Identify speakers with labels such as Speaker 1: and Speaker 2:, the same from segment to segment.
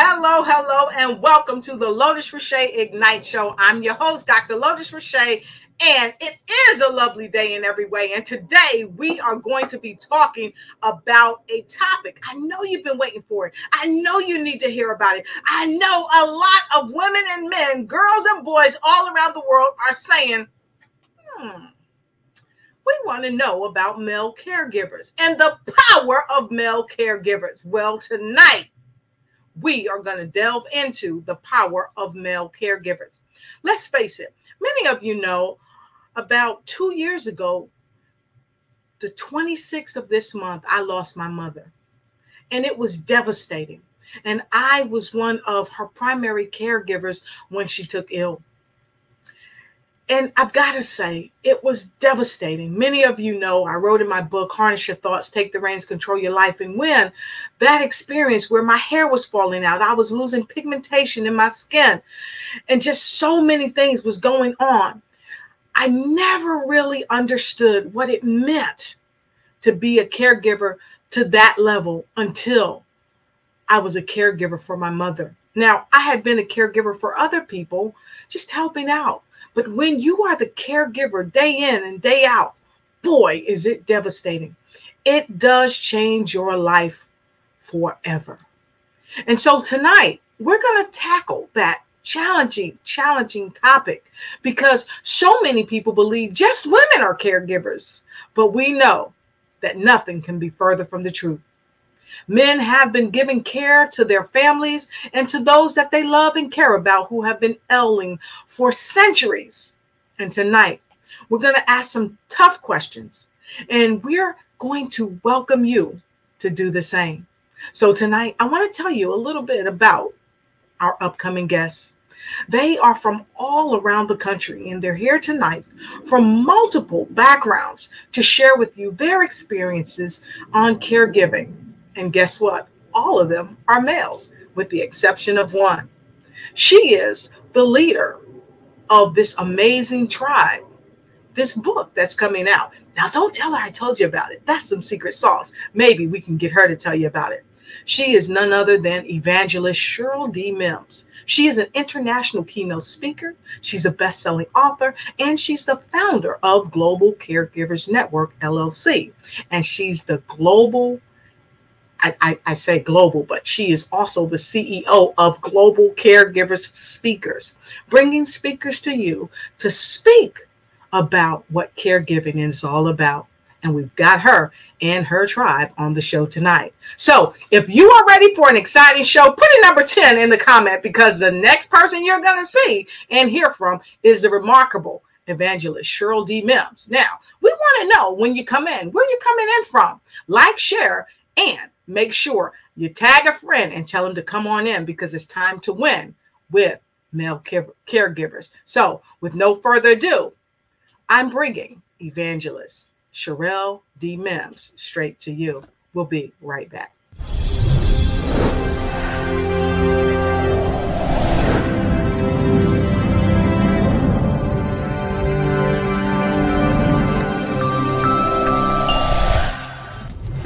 Speaker 1: Hello, hello, and welcome to the Lotus Riché Ignite Show. I'm your host, Dr. Lotus Riché, and it is a lovely day in every way. And today we are going to be talking about a topic. I know you've been waiting for it. I know you need to hear about it. I know a lot of women and men, girls and boys all around the world are saying, we want to know about male caregivers and the power of male caregivers. Well, tonight, we are going to delve into the power of male caregivers. Let's face it, many of you know about 2 years ago, the 26th of this month, I lost my mother, and it was devastating. And I was one of her primary caregivers when she took ill. And I've got to say, it was devastating. Many of you know, I wrote in my book, Harness Your Thoughts, Take the Reins, Control Your Life. And when that experience where my hair was falling out, I was losing pigmentation in my skin, and just so many things was going on. I never really understood what it meant to be a caregiver to that level until I was a caregiver for my mother. Now, I had been a caregiver for other people, just helping out. But when you are the caregiver day in and day out, boy, is it devastating. It does change your life forever. And so tonight, we're going to tackle that challenging topic because so many people believe just women are caregivers. But we know that nothing can be further from the truth. Men have been giving care to their families and to those that they love and care about who have been ailing for centuries. And tonight, we're going to ask some tough questions, and we're going to welcome you to do the same. So tonight, I want to tell you a little bit about our upcoming guests. They are from all around the country, and they're here tonight from multiple backgrounds to share with you their experiences on caregiving. And guess what? All of them are males, with the exception of one. She is the leader of this amazing tribe, this book that's coming out. Now, don't tell her I told you about it. That's some secret sauce. Maybe we can get her to tell you about it. She is none other than evangelist Sherrell D. Mims. She is an international keynote speaker. She's a best-selling author, and she's the founder of Global Caregivers Network, LLC. And she's the global I say global, but she is also the CEO of Global Caregivers Speakers, bringing speakers to you to speak about what caregiving is all about. And we've got her and her tribe on the show tonight. So if you are ready for an exciting show, put a number 10 in the comment, because the next person you're going to see and hear from is the remarkable evangelist Sherrell D. Mims. Now, we want to know when you come in, where you're coming in from. Like, share, and make sure you tag a friend and tell them to come on in, because it's time to win with male caregivers. So with no further ado, I'm bringing evangelist Sherrell D. Mims straight to you. We'll be right back.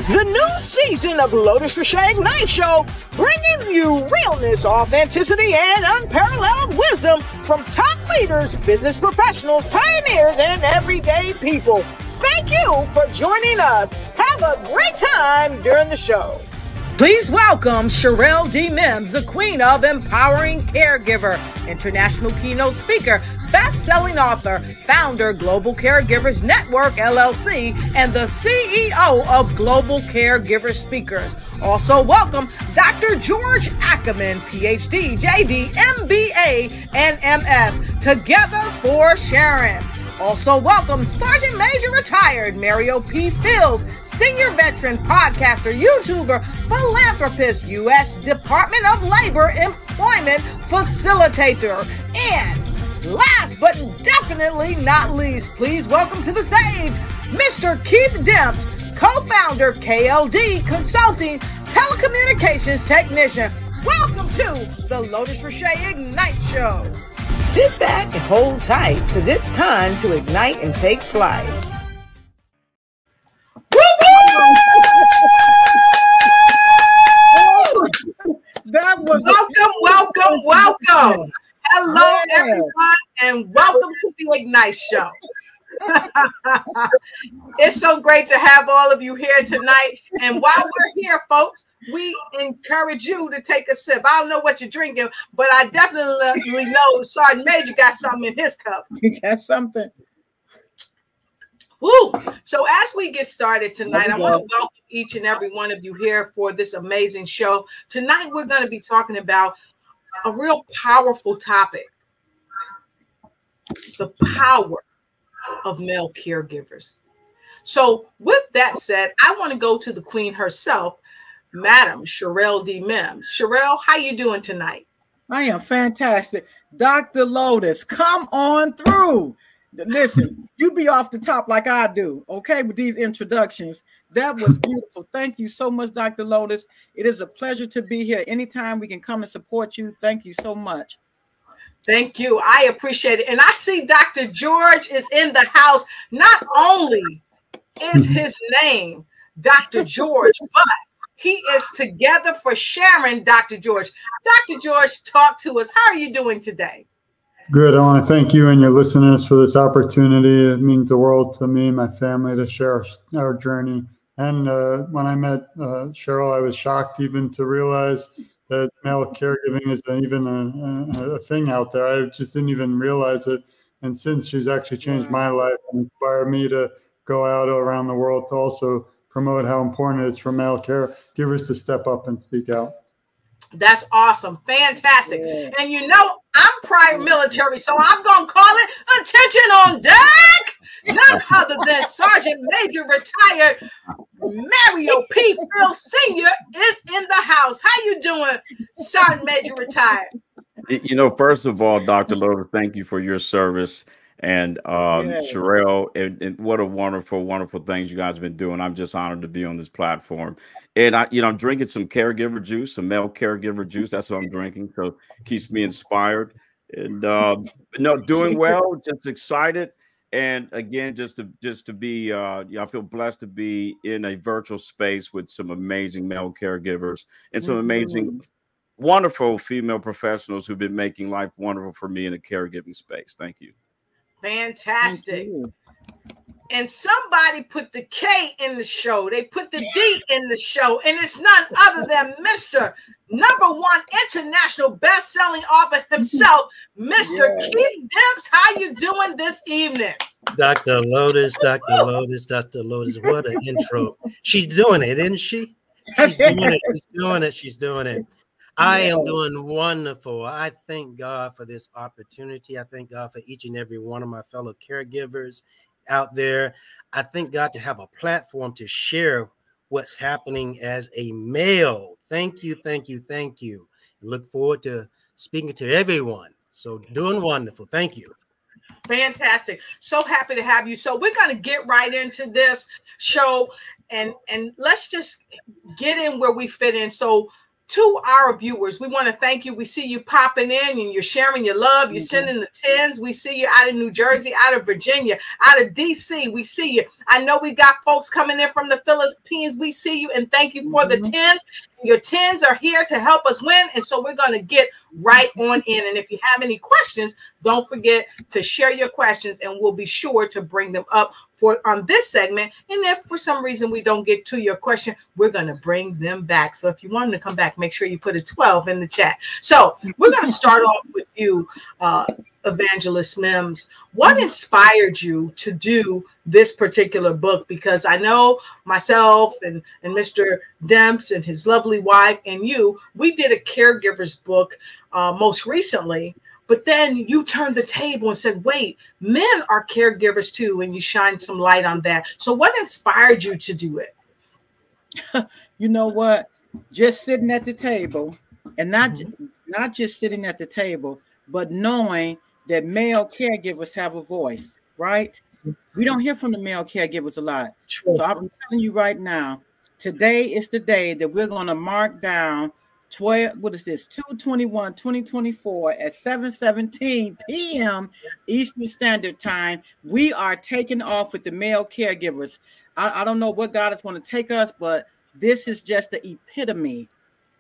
Speaker 1: The new season of Lotus Riché Ignite Show, bringing you realness, authenticity, and unparalleled wisdom from top leaders, business professionals, pioneers, and everyday people. Thank you for joining us. Have a great time during the show. Please welcome Sherrell D. Mims, the queen of empowering caregiver, international keynote speaker, best-selling author, founder, Global Caregivers Network, LLC, and the CEO of Global Caregiver Speakers. Also welcome Dr. George Ackerman, PhD, JD, MBA, and MS, together for sharing. Also welcome Sergeant Major Retired Mario P. Fields, senior veteran, podcaster, YouTuber, philanthropist, U.S. Department of Labor Employment Facilitator. And last but definitely not least, please welcome to the stage Mr. Keith Demps, co-founder, KLD Consulting, telecommunications technician. Welcome to the Lotus Riché Ignite Show. Sit back and hold tight, because it's time to ignite and take flight. That was welcome. Hello, everyone, and welcome to the Ignite Show. It's so great to have all of you here tonight. And while we're here, folks, we encourage you to take a sip. I don't know what you're drinking, but I definitely know Sergeant Major got something in his cup.
Speaker 2: You got something.
Speaker 1: Woo. So as we get started tonight, I want to welcome each and every one of you here for this amazing show. Tonight, we're going to be talking about a real powerful topic, the power of male caregivers. So with that said, I want to go to the queen herself, Madam Sherrell D. Mims. Sherrell, how you doing tonight?
Speaker 2: I am fantastic. Dr. Lotus, come on through. Listen, you be off the top like I do, okay, with these introductions. That was beautiful. Thank you so much, Dr. Lotus. It is a pleasure to be here. Anytime we can come and support you, thank you so much.
Speaker 1: Thank you. I appreciate it. And I see Dr. George is in the house. Not only is his name Dr. George, but he is together for sharing Dr. George. Dr. George, talk to us. How are you doing today?
Speaker 3: Good. I want to thank you and your listeners for this opportunity. It means the world to me and my family to share our journey. And when I met Sherrell, I was shocked even to realize that male caregiving is even a thing out there. I just didn't even realize it. And since she's actually changed my life and inspired me to go out around the world to also promote how important it is for male caregivers to step up and speak out.
Speaker 1: That's awesome. Fantastic. Yeah. And you know, I'm prior military, so I'm going to call it attention on deck. None other than Sergeant Major retired Mario P. Phil Sr. is in the house. How you doing, Sergeant Major retired?
Speaker 4: You know, first of all, Dr. Lotus, thank you for your service. And Sherrell, and what a wonderful, wonderful things you guys have been doing. I'm just honored to be on this platform. And I'm drinking some caregiver juice, some male caregiver juice. That's what I'm drinking. So it keeps me inspired. And doing well, just excited. And again, just to be, I feel blessed to be in a virtual space with some amazing male caregivers and some amazing, wonderful female professionals who've been making life wonderful for me in a caregiving space. Thank you.
Speaker 1: Fantastic. And somebody put the K in the show. They put the D in the show. And it's none other than Mr. #1 international best-selling author himself, Mr. Keith Demps. How you doing this evening?
Speaker 5: Dr. Lotus, Dr. Lotus, Dr. Lotus. What an intro. She's doing it, isn't she? She's doing it. She's doing it. She's doing it. I am doing wonderful. I thank God for this opportunity. I thank God for each and every one of my fellow caregivers out there. I thank God to have a platform to share what's happening as a male. Thank you, thank you, thank you. Look forward to speaking to everyone. So doing wonderful. Thank you.
Speaker 1: Fantastic. So happy to have you. So we're going to get right into this show and let's just get in where we fit in. So to our viewers, we want to thank you. We see you popping in and you're sharing your love. You're sending the 10s. We see you out of New Jersey, out of Virginia, out of DC. We see you. I know we got folks coming in from the Philippines. We see you and thank you for the 10s. Your 10s are here to help us win. And so we're going to get right on in. And if you have any questions, don't forget to share your questions and we'll be sure to bring them up on this segment. And if for some reason we don't get to your question, we're going to bring them back. So if you want them to come back, make sure you put a 12 in the chat. So we're going to start off with you, Evangelist Mims. What inspired you to do this particular book? Because I know myself and Mr. Demps and his lovely wife and you, we did a caregivers book most recently, but then you turned the table and said, wait, men are caregivers too, and you shined some light on that. So what inspired you to do it?
Speaker 2: You know what? Just sitting at the table and not just sitting at the table, but knowing that male caregivers have a voice, right? We don't hear from the male caregivers a lot. True. So I'm telling you right now, today is the day that we're going to mark down 2/21/2024 at 7:17 p.m. Eastern Standard Time. We are taking off with the male caregivers. I don't know what God is going to take us, but this is just the epitome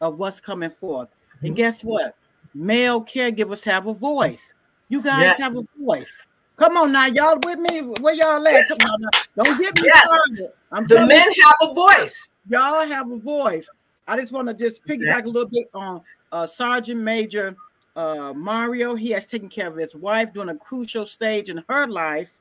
Speaker 2: of what's coming forth. And guess what? male caregivers have a voice. You guys have a voice. Come on now, y'all with me? Where y'all at? Come on now. Don't get me started.
Speaker 1: The men have a voice.
Speaker 2: Y'all have a voice. I just want to just piggyback a little bit on Sergeant Major Mario. He has taken care of his wife during a crucial stage in her life.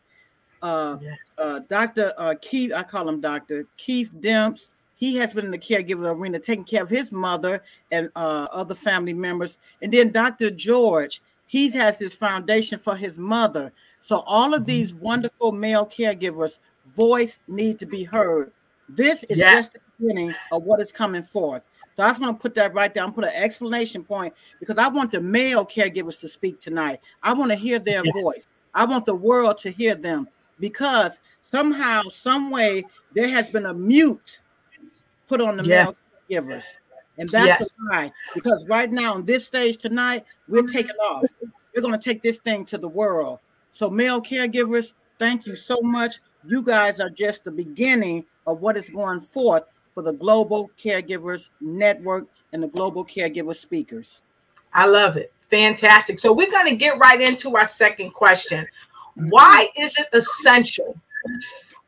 Speaker 2: Dr. Keith, I call him Dr. Keith Demps. He has been in the caregiver arena, taking care of his mother and other family members. And then Dr. George, he has his foundation for his mother. So all of these wonderful male caregivers' voice need to be heard. This is just the beginning of what is coming forth. So I just want to put that right there. I'm put an explanation point because I want the male caregivers to speak tonight. I want to hear their voice. I want the world to hear them because somehow, some way, there has been a mute put on the male caregivers. And that's the lie. Because right now, on this stage tonight, we're taking off. We're going to take this thing to the world. So male caregivers, thank you so much. You guys are just the beginning of what is going forth for the Global Caregivers Network and the Global Caregiver Speakers.
Speaker 1: I love it. Fantastic. So we're going to get right into our second question. Why is it essential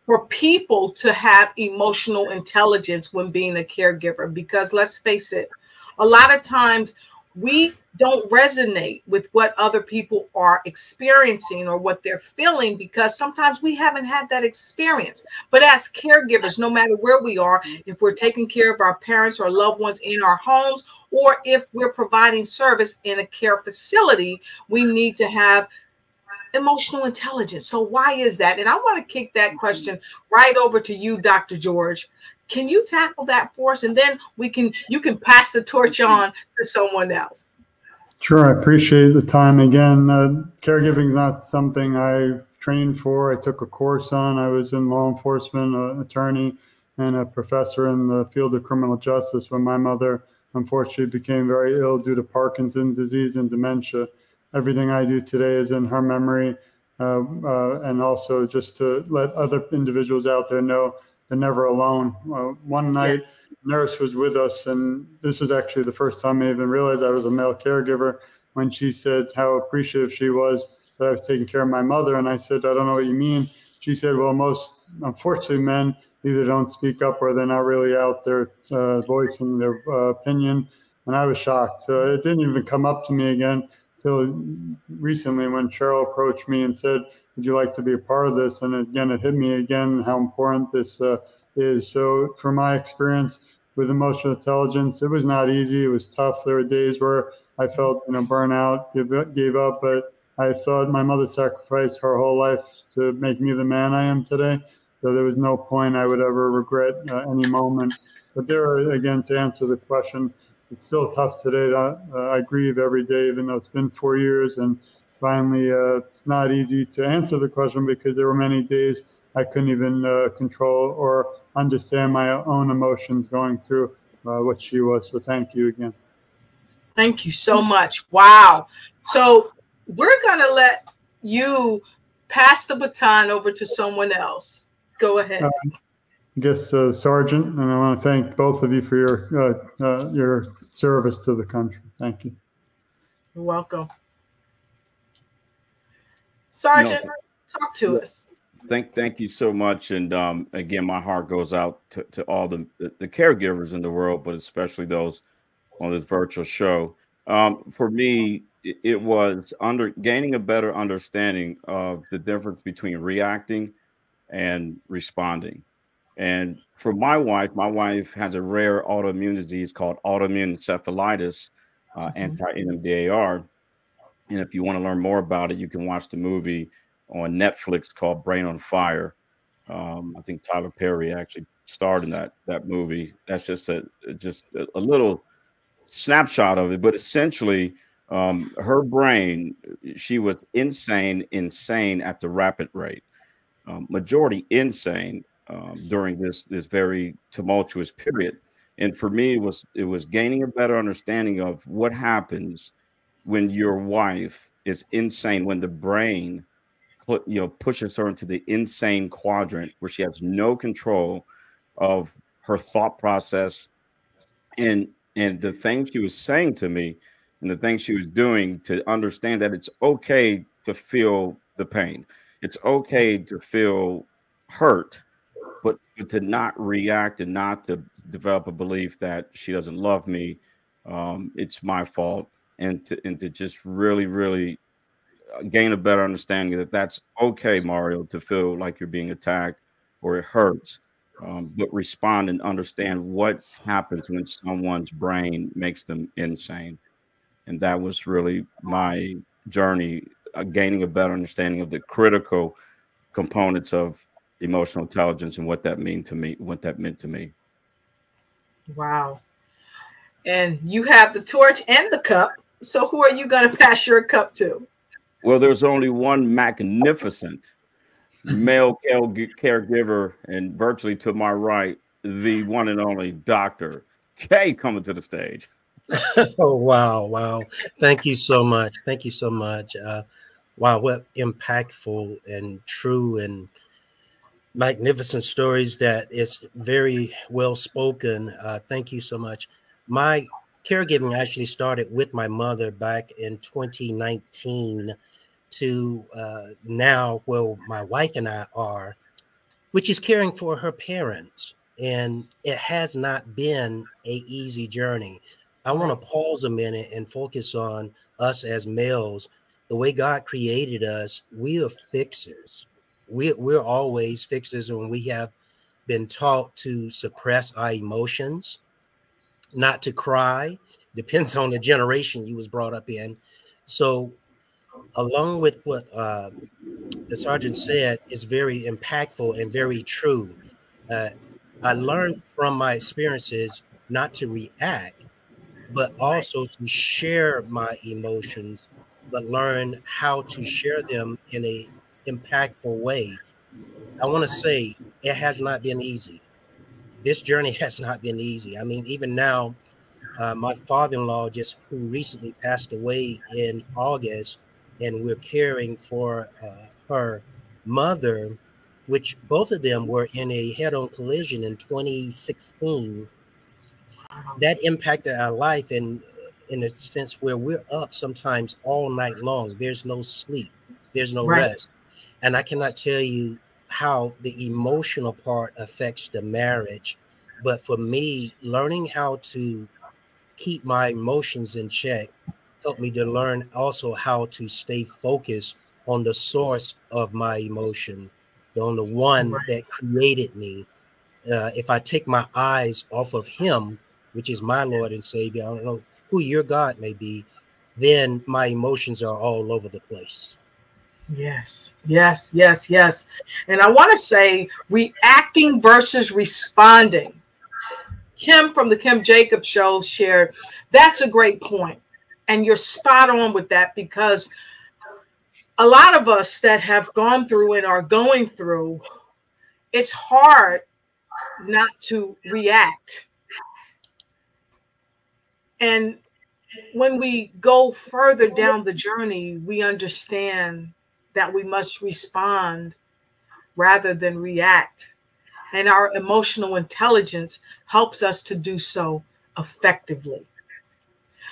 Speaker 1: for people to have emotional intelligence when being a caregiver? Because let's face it, a lot of times we don't resonate with what other people are experiencing or what they're feeling because sometimes we haven't had that experience. But as caregivers, no matter where we are, if we're taking care of our parents or loved ones in our homes, or if we're providing service in a care facility, we need to have emotional intelligence. So why is that? And I want to kick that question right over to you, Dr. George. Can you tackle that for us? And then you can pass the torch on to someone else.
Speaker 3: Sure. I appreciate the time again. Caregiving is not something I trained for. I took a course on. I was in law enforcement, an attorney, and a professor in the field of criminal justice when my mother unfortunately became very ill due to Parkinson's disease and dementia. Everything I do today is in her memory, and also just to let other individuals out there know they're never alone. One night, a nurse was with us, and this was actually the first time I even realized I was a male caregiver when she said how appreciative she was that I was taking care of my mother. And I said, I don't know what you mean. She said, well, most, unfortunately, men either don't speak up or they're not really out there voicing their opinion. And I was shocked. It didn't even come up to me again till recently when Sherrell approached me and said, would you like to be a part of this? And again, it hit me again how important this is. So from my experience with emotional intelligence, it was not easy. It was tough. There were days where I felt, burnout, gave up, but I thought my mother sacrificed her whole life to make me the man I am today. So there was no point I would ever regret any moment. But there are, again, to answer the question, it's still tough today. I grieve every day, even though it's been 4 years. And finally, it's not easy to answer the question because there were many days I couldn't even control or understand my own emotions going through what she was. So thank you again.
Speaker 1: Thank you so much. Wow. So we're going to let you pass the baton over to someone else. Go ahead.
Speaker 3: I guess Sergeant, and I want to thank both of you for your service to the country. Thank you.
Speaker 1: You're welcome. Sergeant, talk to us.
Speaker 4: Thank you so much. And again, my heart goes out to all the caregivers in the world, but especially those on this virtual show. For me, it was gaining a better understanding of the difference between reacting and responding. And for my wife has a rare autoimmune disease called autoimmune encephalitis, anti-NMDAR. And if you want to learn more about it, you can watch the movie on Netflix called Brain on Fire. I think Tyler Perry actually starred in that movie. That's just a little snapshot of it. But essentially, her brain, she was insane at the rapid rate, majority insane during this very tumultuous period. And for me, it was gaining a better understanding of what happens when your wife is insane, when the brain pushes her into the insane quadrant where she has no control of her thought process. And the thing she was saying to me and the things she was doing to understand that it's okay to feel the pain. It's okay to feel hurt, but to not react and not to develop a belief that she doesn't love me, it's my fault, and to just really gain a better understanding that that's okay, Mario, to feel like you're being attacked or it hurts, but respond and understand what happens when someone's brain makes them insane. And that was really my journey, gaining a better understanding of the critical components of emotional intelligence and what that meant to me.
Speaker 1: Wow. And you have the torch and the cup. So who are you going to pass your cup to?
Speaker 4: Well, there's only one magnificent male caregiver, and virtually to my right, the one and only Dr. K coming to the stage.
Speaker 5: Oh, wow. Thank you so much. Thank you so much. Wow, what impactful and true and magnificent stories. That is very well spoken. Thank you so much. My caregiving actually started with my mother back in 2019 to now where my wife and I are, which is caring for her parents. And it has not been an easy journey. I want to pause a minute and focus on us as males. The way God created us, we are fixers. We're always fixers, when we have been taught to suppress our emotions, not to cry. Depends on the generation you was brought up in. So along with what the sergeant said is very impactful and very true. I learned from my experiences not to react, but also to share my emotions, but learn how to share them in a impactful way. I want to say it has not been easy. This journey has not been easy. I mean, even now, my father-in-law who recently passed away in August, and we're caring for her mother, which both of them were in a head-on collision in 2016. That impacted our life in a sense where we're up sometimes all night long. There's no sleep. There's no rest. And I cannot tell you how the emotional part affects the marriage. But for me, learning how to keep my emotions in check helped me to learn also how to stay focused on the source of my emotion, on the one that created me. If I take my eyes off of him, which is my Lord and Savior, I don't know who your God may be, then my emotions are all over the place.
Speaker 1: Yes. And I want to say reacting versus responding. Kim from the Kim Jacobs Show shared, that's a great point. And you're spot on with that, because a lot of us that have gone through and are going through, it's hard not to react. And when we go further down the journey, we understand that we must respond rather than react. And our emotional intelligence helps us to do so effectively.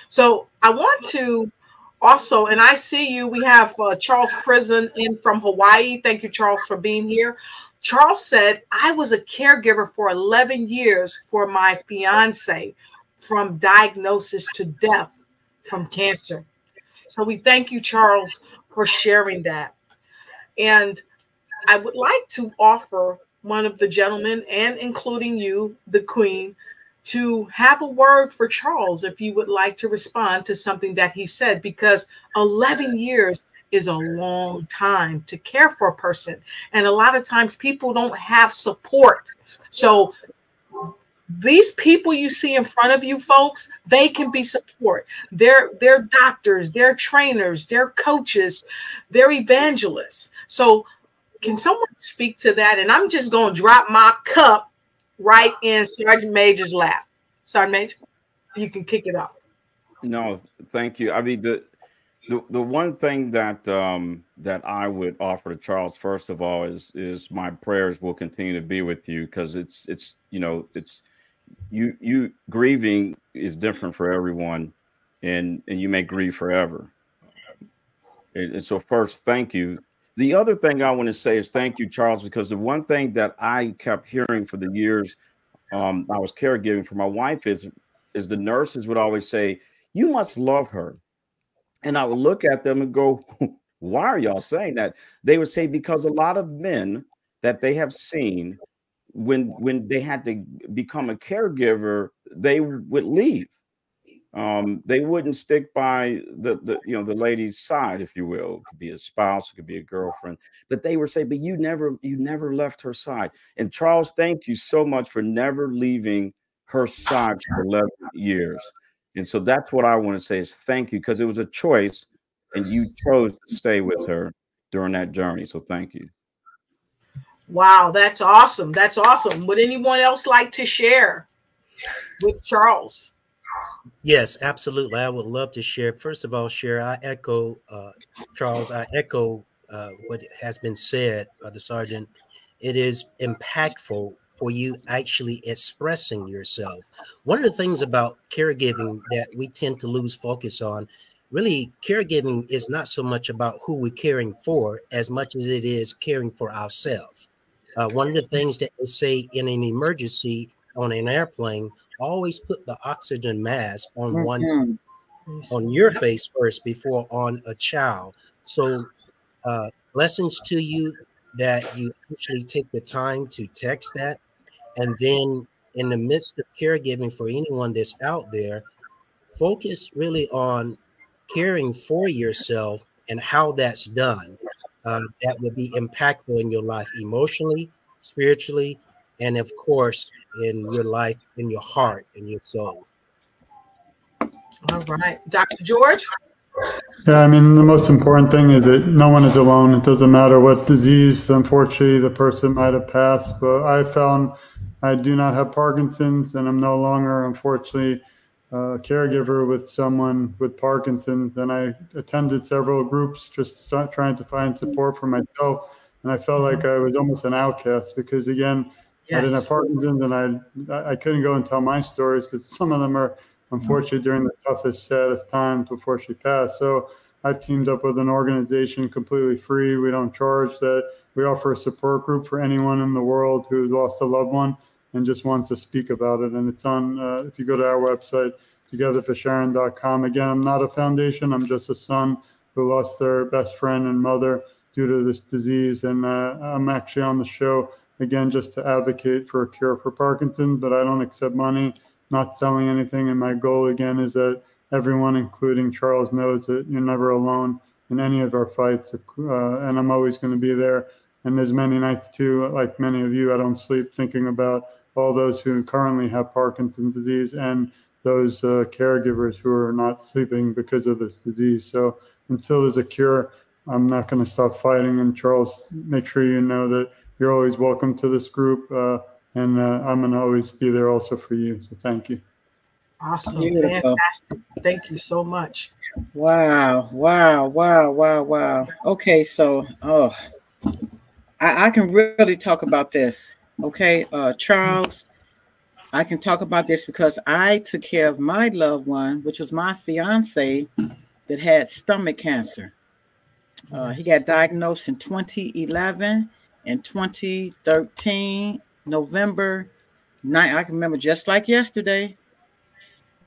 Speaker 1: So I want to also, and I see you, we have Charles Prison in from Hawaii. Thank you, Charles, for being here. Charles said, I was a caregiver for 11 years for my fiance, from diagnosis to death from cancer. So we thank you, Charles, for sharing that. And I would like to offer one of the gentlemen, and including you, the Queen, to have a word for Charles if you would like to respond to something that he said, because 11 years is a long time to care for a person. And a lot of times people don't have support. So these people you see in front of you, folks, they can be support. They're doctors, they're trainers, they're coaches, they're evangelists. So can someone speak to that? And I'm just going to drop my cup right in Sergeant Major's lap. Sergeant Major, you can kick it off.
Speaker 4: No, thank you. I mean, the one thing that that I would offer to Charles, first of all, is my prayers will continue to be with you, because it's you grieving is different for everyone, and you may grieve forever. And so first, thank you. The other thing I want to say is thank you, Charles, because the one thing that I kept hearing for the years I was caregiving for my wife is the nurses would always say, "You must love her." And I would look at them and go, "Why are y'all saying that?" They would say, because a lot of men that they have seen, when they had to become a caregiver, they would leave. They wouldn't stick by the lady's side, if you will. It could be a spouse, it could be a girlfriend, but they were saying, "But you never left her side." And Charles, thank you so much for never leaving her side for 11 years. And so that's what I want to say is thank you, because it was a choice, and you chose to stay with her during that journey. So thank you.
Speaker 1: Wow, that's awesome. That's awesome. Would anyone else like to share with Charles?
Speaker 5: Yes, absolutely. I would love to share. First of all, I echo Charles. I echo what has been said by the sergeant. It is impactful for you actually expressing yourself. One of the things about caregiving that we tend to lose focus on, really, caregiving is not so much about who we're caring for as much as it is caring for ourselves. One of the things that they say in an emergency on an airplane, always put the oxygen mask on on your face first before on a child. So lessons to you that you actually take the time to text that. And then in the midst of caregiving for anyone that's out there, focus really on caring for yourself and how that's done. That would be impactful in your life emotionally, spiritually, and of course, in your life, in your heart, in your soul.
Speaker 1: All right. Dr. George?
Speaker 3: Yeah, I mean, the most important thing is that no one is alone. It doesn't matter what disease, unfortunately, the person might have passed. But I found I do not have Parkinson's, and I'm no longer, unfortunately, a caregiver with someone with Parkinson's. And I attended several groups just trying to find support for myself. And I felt like I was almost an outcast because, again, I didn't have Parkinson's, and I couldn't go and tell my stories because some of them are, unfortunately, during the toughest, saddest times before she passed. So I've teamed up with an organization completely free. We don't charge that. We offer a support group for anyone in the world who's lost a loved one and just wants to speak about it. And it's on, if you go to our website, togetherforsharon.com. Again, I'm not a foundation. I'm just a son who lost their best friend and mother due to this disease. And I'm actually on the show, again, just to advocate for a cure for Parkinson's, but I don't accept money, not selling anything. And my goal, again, is that everyone, including Charles, knows that you're never alone in any of our fights. And I'm always going to be there. And there's many nights, too, like many of you, I don't sleep thinking about all those who currently have Parkinson's disease and those caregivers who are not sleeping because of this disease. So until there's a cure, I'm not going to stop fighting. And Charles, make sure you know that you're always welcome to this group. And I'm going to always be there also for you. So thank you.
Speaker 1: Awesome. Fantastic. Thank you so much.
Speaker 2: Wow. Okay, so I can really talk about this. Okay, Charles, I can talk about this because I took care of my loved one, which was my fiance, that had stomach cancer. He got diagnosed in 2011 and 2013, November 9th. I can remember just like yesterday,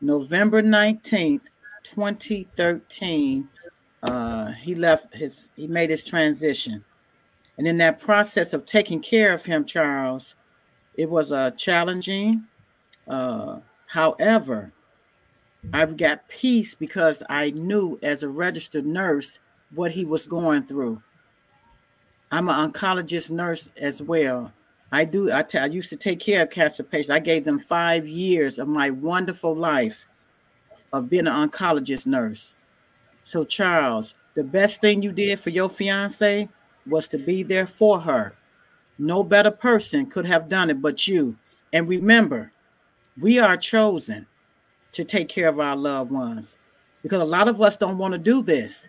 Speaker 2: November 19th, 2013. He made his transition. And in that process of taking care of him, Charles, it was challenging. However, I got peace because I knew as a registered nurse what he was going through. I'm an oncologist nurse as well. I used to take care of cancer patients. I gave them 5 years of my wonderful life of being an oncologist nurse. So, Charles, the best thing you did for your fiance was to be there for her. No better person could have done it but you. And remember, we are chosen to take care of our loved ones because a lot of us don't want to do this,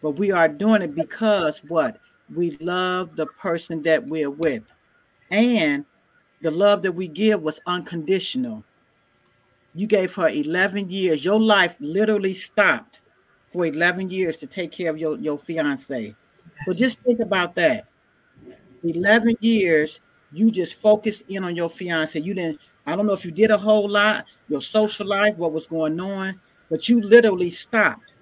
Speaker 2: but we are doing it because what? We love the person that we're with. And the love that we give was unconditional. You gave her 11 years. Your life literally stopped for 11 years to take care of your fiance. So just think about that. 11 years, you just focused in on your fiance. You didn't, I don't know if you did a whole lot, your social life, what was going on, but you literally stopped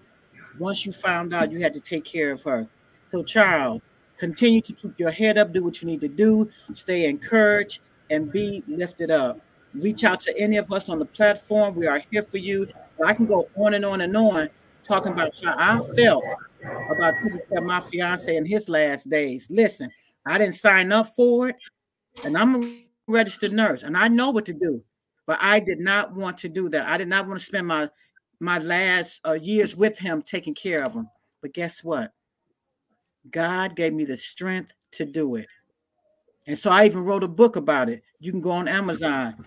Speaker 2: once you found out you had to take care of her. So, Charles, continue to keep your head up, do what you need to do, stay encouraged, and be lifted up. Reach out to any of us on the platform. We are here for you. I can go on and on and on talking about how I felt about taking care of my fiance in his last days. Listen, I didn't sign up for it, and I'm a registered nurse, and I know what to do, but I did not want to do that. I did not want to spend my last years with him taking care of him. But guess what? God gave me the strength to do it. And so I even wrote a book about it. You can go on Amazon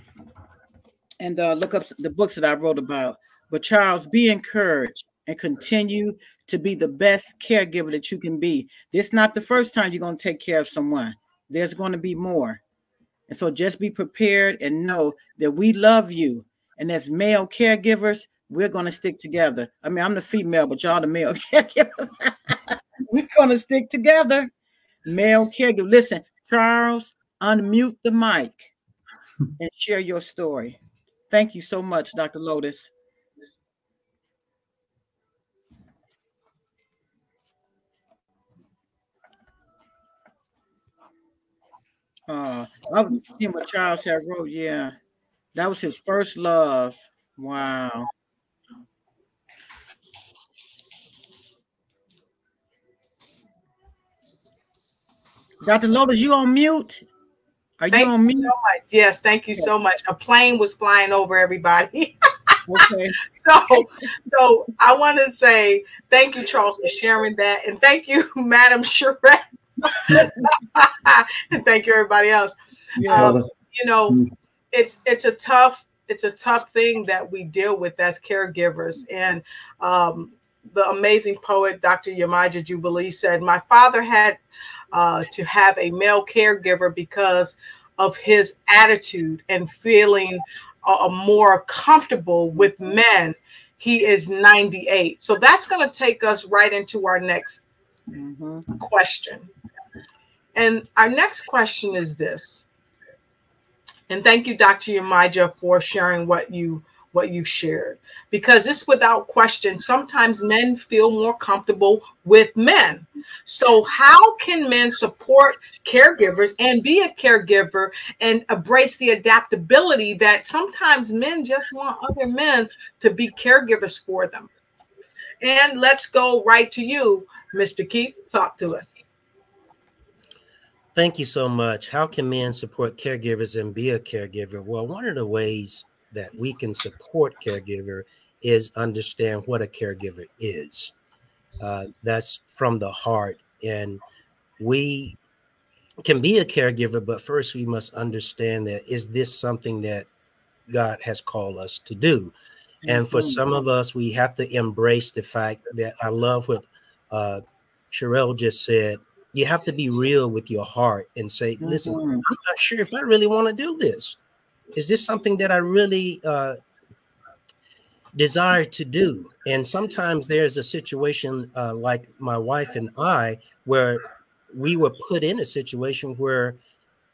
Speaker 2: and look up the books that I wrote about. But Charles, be encouraged and continue to be the best caregiver that you can be. This is not the first time you're going to take care of someone. There's going to be more. And so just be prepared and know that we love you. And as male caregivers, we're going to stick together. I mean, I'm the female, but y'all the male caregivers. We're going to stick together. Male caregiver. Listen, Charles, unmute the mic and share your story. Thank you so much, Dr. Lotus. I was seeing what Charles had wrote. Yeah, that was his first love. Wow. Dr. Lotus, you on mute? Are you on mute?
Speaker 1: So much. Yes, thank you so much. A plane was flying over everybody.
Speaker 2: Okay.
Speaker 1: So I want to say thank you, Charles, for sharing that, and thank you, Madam Sherrell, and thank you, everybody else.
Speaker 2: Yeah.
Speaker 1: You know, it's a tough thing that we deal with as caregivers, and the amazing poet Dr. Yamaja Jubilee said, "My father had to have a male caregiver because of his attitude and feeling more comfortable with men. He is 98." So that's going to take us right into our next question. And our next question is this. And thank you, Dr. Yamaja, for sharing what you've shared, because it's without question, sometimes men feel more comfortable with men. So how can men support caregivers and be a caregiver and embrace the adaptability that sometimes men just want other men to be caregivers for them? And let's go right to you, Mr. Keith. Talk to us.
Speaker 5: Thank you so much. How can men support caregivers and be a caregiver? Well, one of the ways that we can support caregiver is understand what a caregiver is. That's from the heart. And we can be a caregiver, but first we must understand that, is this something that God has called us to do? And for some of us, we have to embrace the fact that, I love what Sherrell just said, you have to be real with your heart and say, listen, I'm not sure if I really want to do this. Is this something that I really desire to do? And sometimes there's a situation like my wife and I, where we were put in a situation where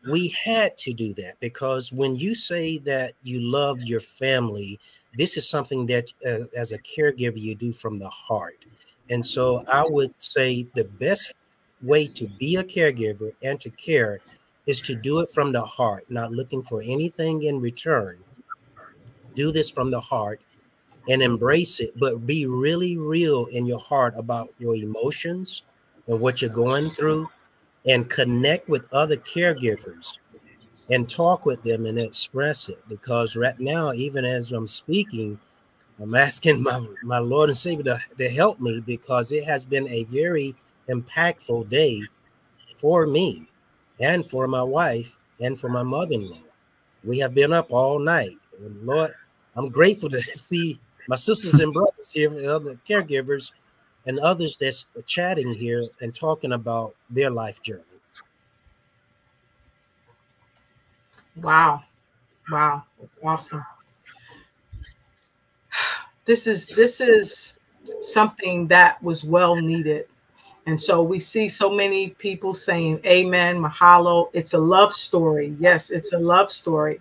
Speaker 5: we had to do that, because when you say that you love your family, this is something that as a caregiver, you do from the heart. And so I would say the best way to be a caregiver and to care is to do it from the heart, not looking for anything in return. Do this from the heart and embrace it, but be really real in your heart about your emotions and what you're going through, and connect with other caregivers and talk with them and express it. Because right now, even as I'm speaking, I'm asking my Lord and Savior to help me, because it has been a very impactful day for me and for my wife and for my mother-in-law. We have been up all night. And Lord, I'm grateful to see my sisters and brothers here, other caregivers, and others that's chatting here and talking about their life journey.
Speaker 1: Wow. Wow. That's awesome. this is something that was well needed. And so we see so many people saying amen, mahalo. It's a love story. Yes, it's a love story.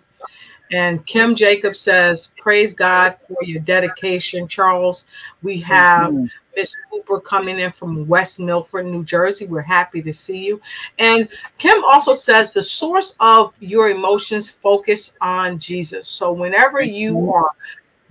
Speaker 1: And Kim Jacob says, praise God for your dedication, Charles. We have Miss Cooper coming in from West Milford, New Jersey. We're happy to see you. And Kim also says the source of your emotions focus on Jesus. So whenever you are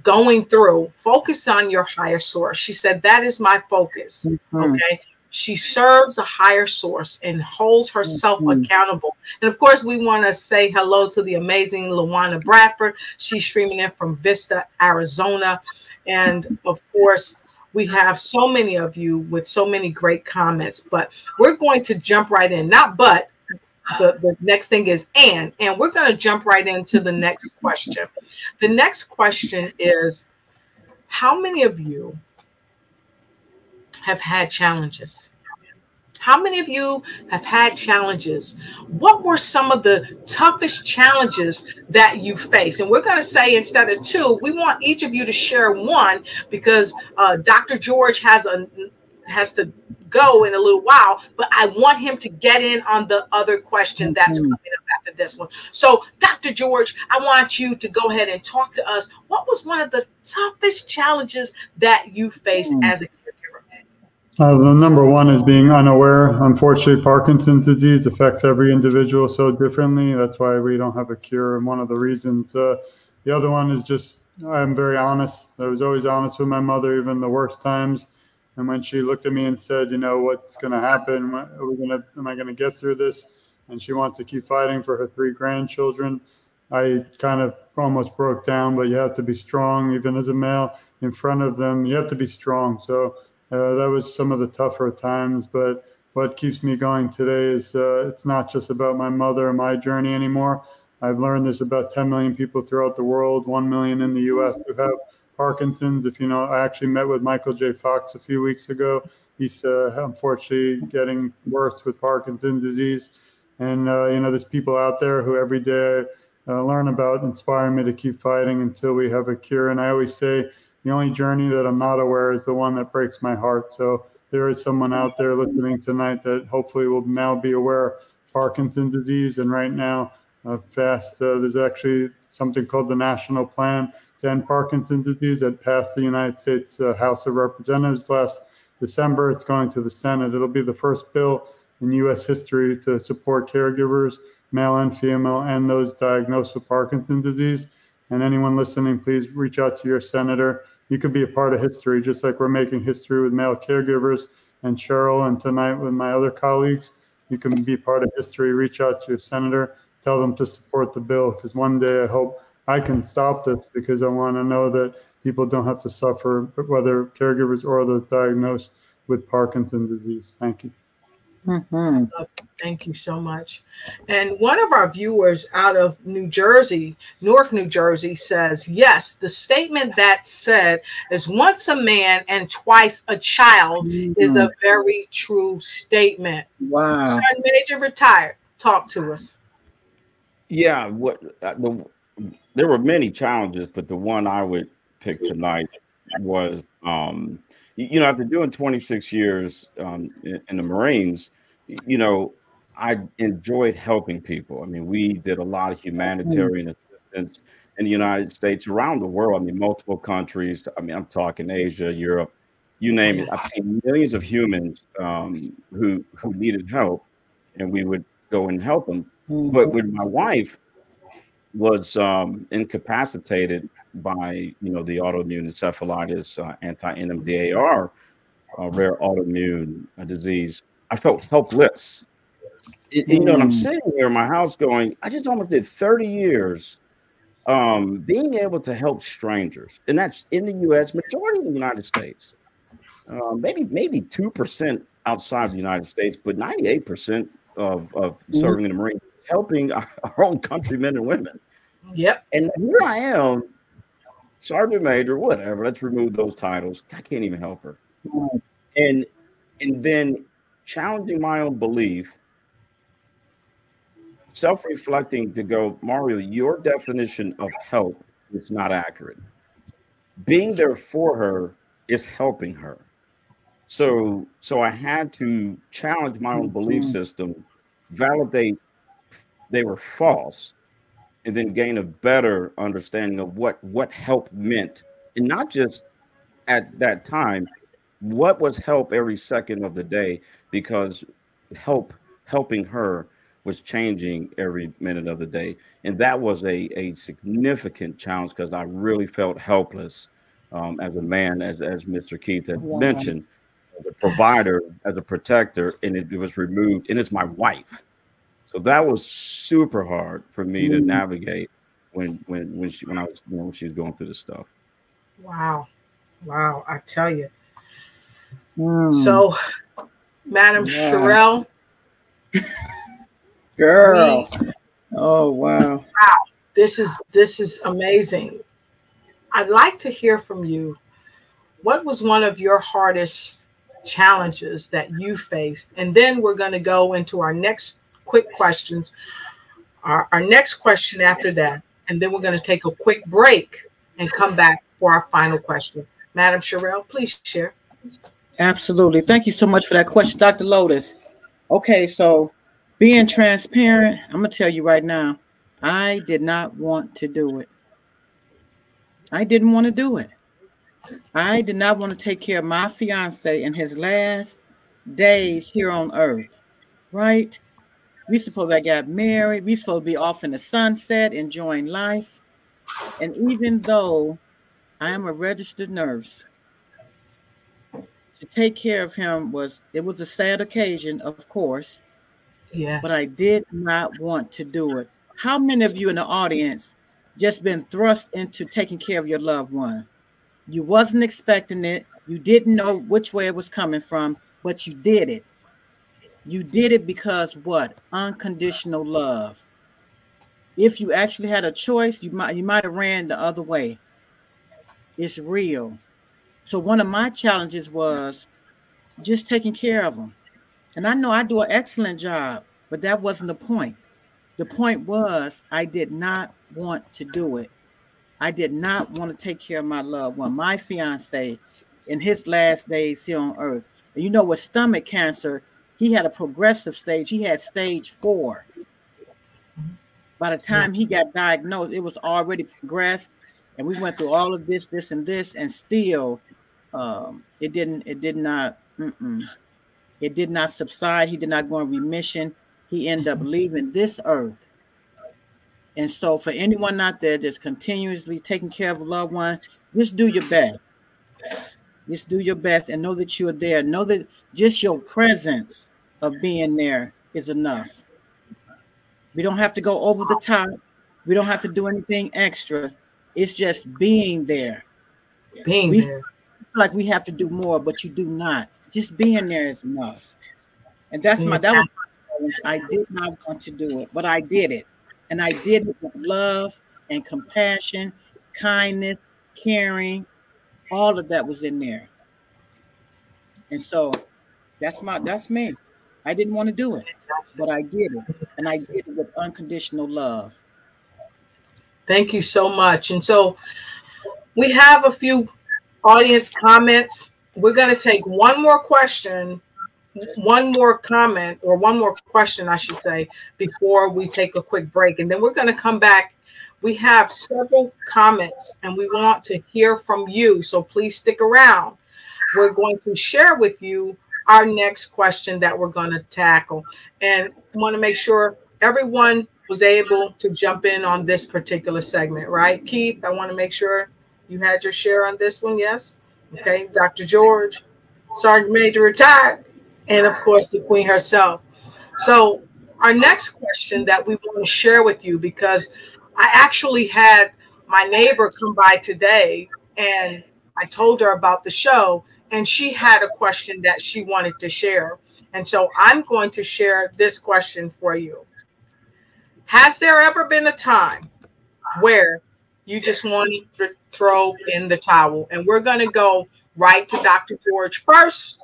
Speaker 1: going through, focus on your higher source. She said, that is my focus. Okay. She serves a higher source and holds herself accountable. And of course, we want to say hello to the amazing Luana Bradford. She's streaming in from Vista, Arizona. And of course, we have so many of you with so many great comments, but we're going to jump right in. Not but, the next thing is and we're going to jump right into the next question. The next question is, how many of you have had challenges? How many of you have had challenges? What were some of the toughest challenges that you faced? And we're going to say, instead of two, we want each of you to share one, because Dr. George has to go in a little while, but I want him to get in on the other question that's coming up after this one. So Dr. George, I want you to go ahead and talk to us. What was one of the toughest challenges that you faced as a caregiver?
Speaker 3: The number one is being unaware. Unfortunately, Parkinson's disease affects every individual so differently. That's why we don't have a cure. And one of the reasons, the other one is just, I'm very honest. I was always honest with my mother, even the worst times. And when she looked at me and said, you know, what's going to happen? Am I going to get through this? And she wants to keep fighting for her 3 grandchildren. I kind of almost broke down, but you have to be strong. Even as a male in front of them, you have to be strong. So that was some of the tougher times, but what keeps me going today is it's not just about my mother and my journey anymore. I've learned there's about 10 million people throughout the world, 1 million in the U.S. who have Parkinson's. If you know, I actually met with Michael J. Fox a few weeks ago. He's unfortunately getting worse with Parkinson's disease. And, you know, there's people out there who every day learn about, inspire me to keep fighting until we have a cure. And I always say, the only journey that I'm not aware is the one that breaks my heart. So there is someone out there listening tonight that hopefully will now be aware of Parkinson's disease. And right now, there's actually something called the National Plan to End Parkinson's Disease that passed the United States House of Representatives last December. It's going to the Senate. It'll be the first bill in U.S. history to support caregivers, male and female, and those diagnosed with Parkinson's disease. And anyone listening, please reach out to your senator. You could be a part of history, just like we're making history with male caregivers and Sherrell, and tonight with my other colleagues. You can be part of history. Reach out to your senator. Tell them to support the bill, because one day I hope I can stop this, because I want to know that people don't have to suffer, whether caregivers or those diagnosed with Parkinson's disease. Thank you.
Speaker 1: Thank you so much. And one of our viewers out of New Jersey, Newark, New Jersey, says, yes, the statement that said is once a man and twice a child is a very true statement.
Speaker 2: Wow.
Speaker 1: Son Major retired. Talk to us.
Speaker 4: Yeah, there were many challenges, but the one I would pick tonight was, you know, after doing 26 years in the Marines, you know, I enjoyed helping people. I mean, we did a lot of humanitarian assistance in the United States, around the world. I mean, multiple countries. I mean, I'm talking Asia, Europe, you name it. I've seen millions of humans who needed help, and we would go and help them. But when my wife was incapacitated by, you know, the autoimmune encephalitis, anti-NMDAR, rare autoimmune disease, I felt helpless. You know, and I'm sitting there in my house going, I just almost did 30 years being able to help strangers. And that's in the U.S., majority of the United States. Maybe 2% outside the United States, but 98% of serving in the Marines, helping our own countrymen and women.
Speaker 1: Yep.
Speaker 4: And here I am, Sergeant Major, whatever. Let's remove those titles. I can't even help her. And then challenging my own belief, self-reflecting to go, Mario, your definition of help is not accurate. being there for her is helping her. So I had to challenge my own belief system, validate they were false, and then gain a better understanding of what help meant. And not just at that time, what was help every second of the day, because helping her was changing every minute of the day. And that was a significant challenge, because I really felt helpless as a man, as Mr. Keith had mentioned, as a provider, as a protector, and it was removed, and it's my wife. So that was super hard for me to navigate when she was going through this stuff.
Speaker 1: Wow. I tell you. So, Madam Sherrell,
Speaker 2: girl. Oh wow.
Speaker 1: Wow. This is amazing. I'd like to hear from you. What was one of your hardest challenges that you faced? And then we're going to go into our next quick questions. Our next question after that. And then we're going to take a quick break and come back for our final question. Madam Sherrell, please share.
Speaker 2: Absolutely. Thank you so much for that question, Dr. Lotus. Okay, so being transparent, I'm going to tell you right now, I did not want to do it. I didn't want to do it. I did not want to take care of my fiance in his last days here on earth, right? We supposed I got married. We supposed to be off in the sunset, enjoying life. And even though I am a registered nurse, to take care of him was a sad occasion, of course.
Speaker 1: Yes.
Speaker 2: But I did not want to do it. How many of you in the audience just been thrust into taking care of your loved one? You wasn't expecting it. You didn't know which way it was coming from, but you did it. You did it because what? Unconditional love. If you actually had a choice, you might have ran the other way. It's real. So one of my challenges was just taking care of them. And I know I do an excellent job, but that wasn't the point. The point was I did not want to do it. I did not want to take care of my loved one, my fiance, in his last days here on earth. And you know, with stomach cancer, he had a progressive stage. He had stage 4. By the time he got diagnosed, it was already progressed. And we went through all of this, and this, and still it did not subside. He did not go in remission. He ended up leaving this earth. And so for anyone out there that's continuously taking care of a loved one, just do your best. Just do your best and know that you're there. Know that just your presence of being there is enough. We don't have to go over the top. We don't have to do anything extra. It's just being there. We feel like we have to do more, but you do not. Just being there is enough. And that was my challenge. I did not want to do it, but I did it. And I did it with love and compassion, kindness, caring. All of that was in there. And so that's me. I didn't want to do it, but I did it. And I did it with unconditional love.
Speaker 1: Thank you so much. And so we have a few audience comments. We're going to take one more question, one more comment, or one more question, I should say, before we take a quick break. And then we're going to come back. We have several comments and we want to hear from you. So please stick around. We're going to share with you our next question that we're going to tackle. And want to make sure everyone was able to jump in on this particular segment, right? Keith, I want to make sure you had your share on this one. Yes. Okay. Dr. George, Sergeant Major retired, and of course the Queen herself. So our next question that we want to share with you, because I actually had my neighbor come by today and I told her about the show and she had a question that she wanted to share. And so I'm going to share this question for you. Has there ever been a time where you just wanted to throw in the towel? And we're going to go right to Dr. George first,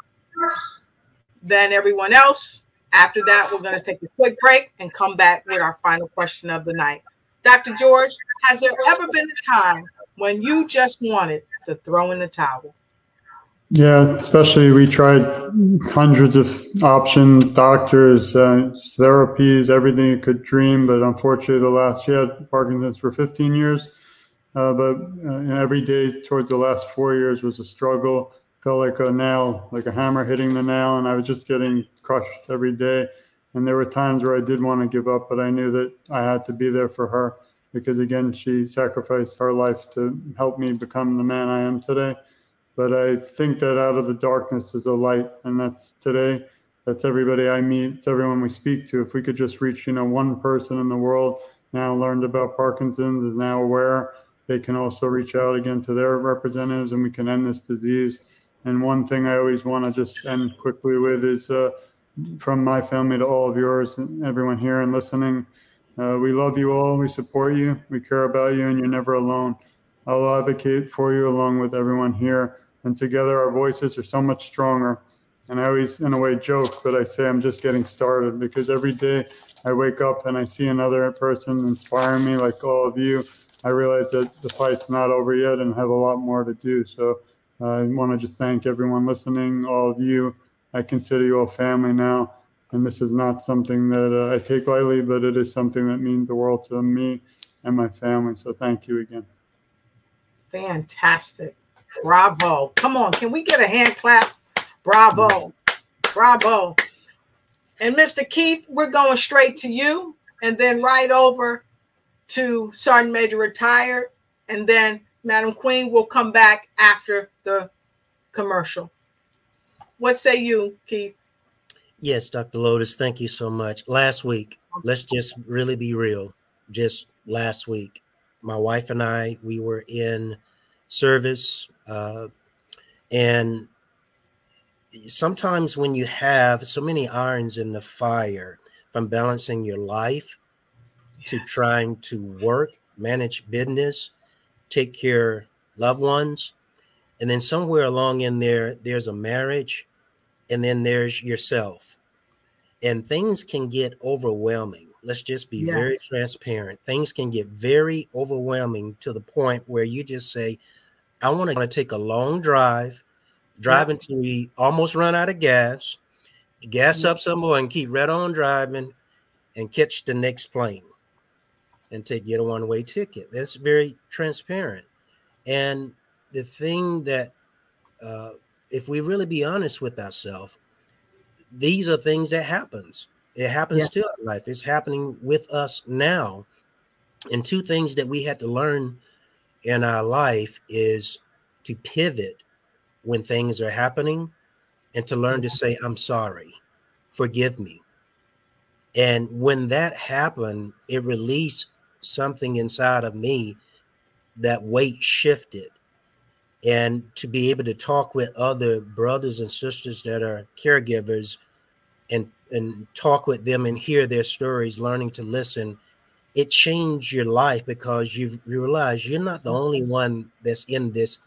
Speaker 1: then everyone else. After that, we're going to take a quick break and come back with our final question of the night. Dr. George, has there ever been a time when you just wanted to throw in the towel?
Speaker 3: Yeah, especially we tried hundreds of options, doctors, therapies, everything you could dream. But unfortunately, she had Parkinson's for 15 years. But every day towards the last 4 years was a struggle. Felt like a nail, like a hammer hitting the nail. And I was just getting crushed every day. And there were times where I did want to give up, but I knew that I had to be there for her because, again, she sacrificed her life to help me become the man I am today. But I think that out of the darkness is a light, and that's today. That's everybody I meet. It's everyone we speak to. If we could just reach, one person in the world now learned about Parkinson's, is now aware, they can also reach out again to their representatives, and we can end this disease. And one thing I always want to just end quickly with is from my family to all of yours and everyone here and listening. We love you all. We support you. We care about you, and you're never alone. I'll advocate for you along with everyone here. And together our voices are so much stronger. And I always, in a way, joke, but I say I'm just getting started because every day I wake up and I see another person inspiring me like all of you. I realize that the fight's not over yet and have a lot more to do. So I want to just thank everyone listening, all of you. I consider you all family now. And this is not something that I take lightly, but it is something that means the world to me and my family. So thank you again.
Speaker 1: Fantastic. Bravo. Come on. Can we get a hand clap? Bravo. Bravo. And Mr. Keith, we're going straight to you and then right over to Sergeant Major Retired. And then Madam Queen will come back after the commercial. What say you, Keith?
Speaker 5: Yes, Dr. Lotus, thank you so much. Last week, let's just really be real. Just last week, my wife and I, we were in service. And sometimes when you have so many irons in the fire, from balancing your life to trying to work, manage business, take care of loved ones, and then somewhere along in there, there's a marriage, and then there's yourself. And things can get overwhelming. Let's just be very transparent. Things can get very overwhelming to the point where you just say, I want to take a long drive until we almost run out of gas, up some more and keep right on driving and catch the next plane and get a one-way ticket. That's very transparent. And the thing that, if we really be honest with ourselves, these are things that happens. It happens to our life. It's happening with us now. And two things that we had to learn in our life is to pivot when things are happening and to learn to say, I'm sorry, forgive me. And when that happened, it released something inside of me, that weight shifted. And to be able to talk with other brothers and sisters that are caregivers and talk with them and hear their stories, learning to listen, it changed your life because you realize you're not the only one that's in this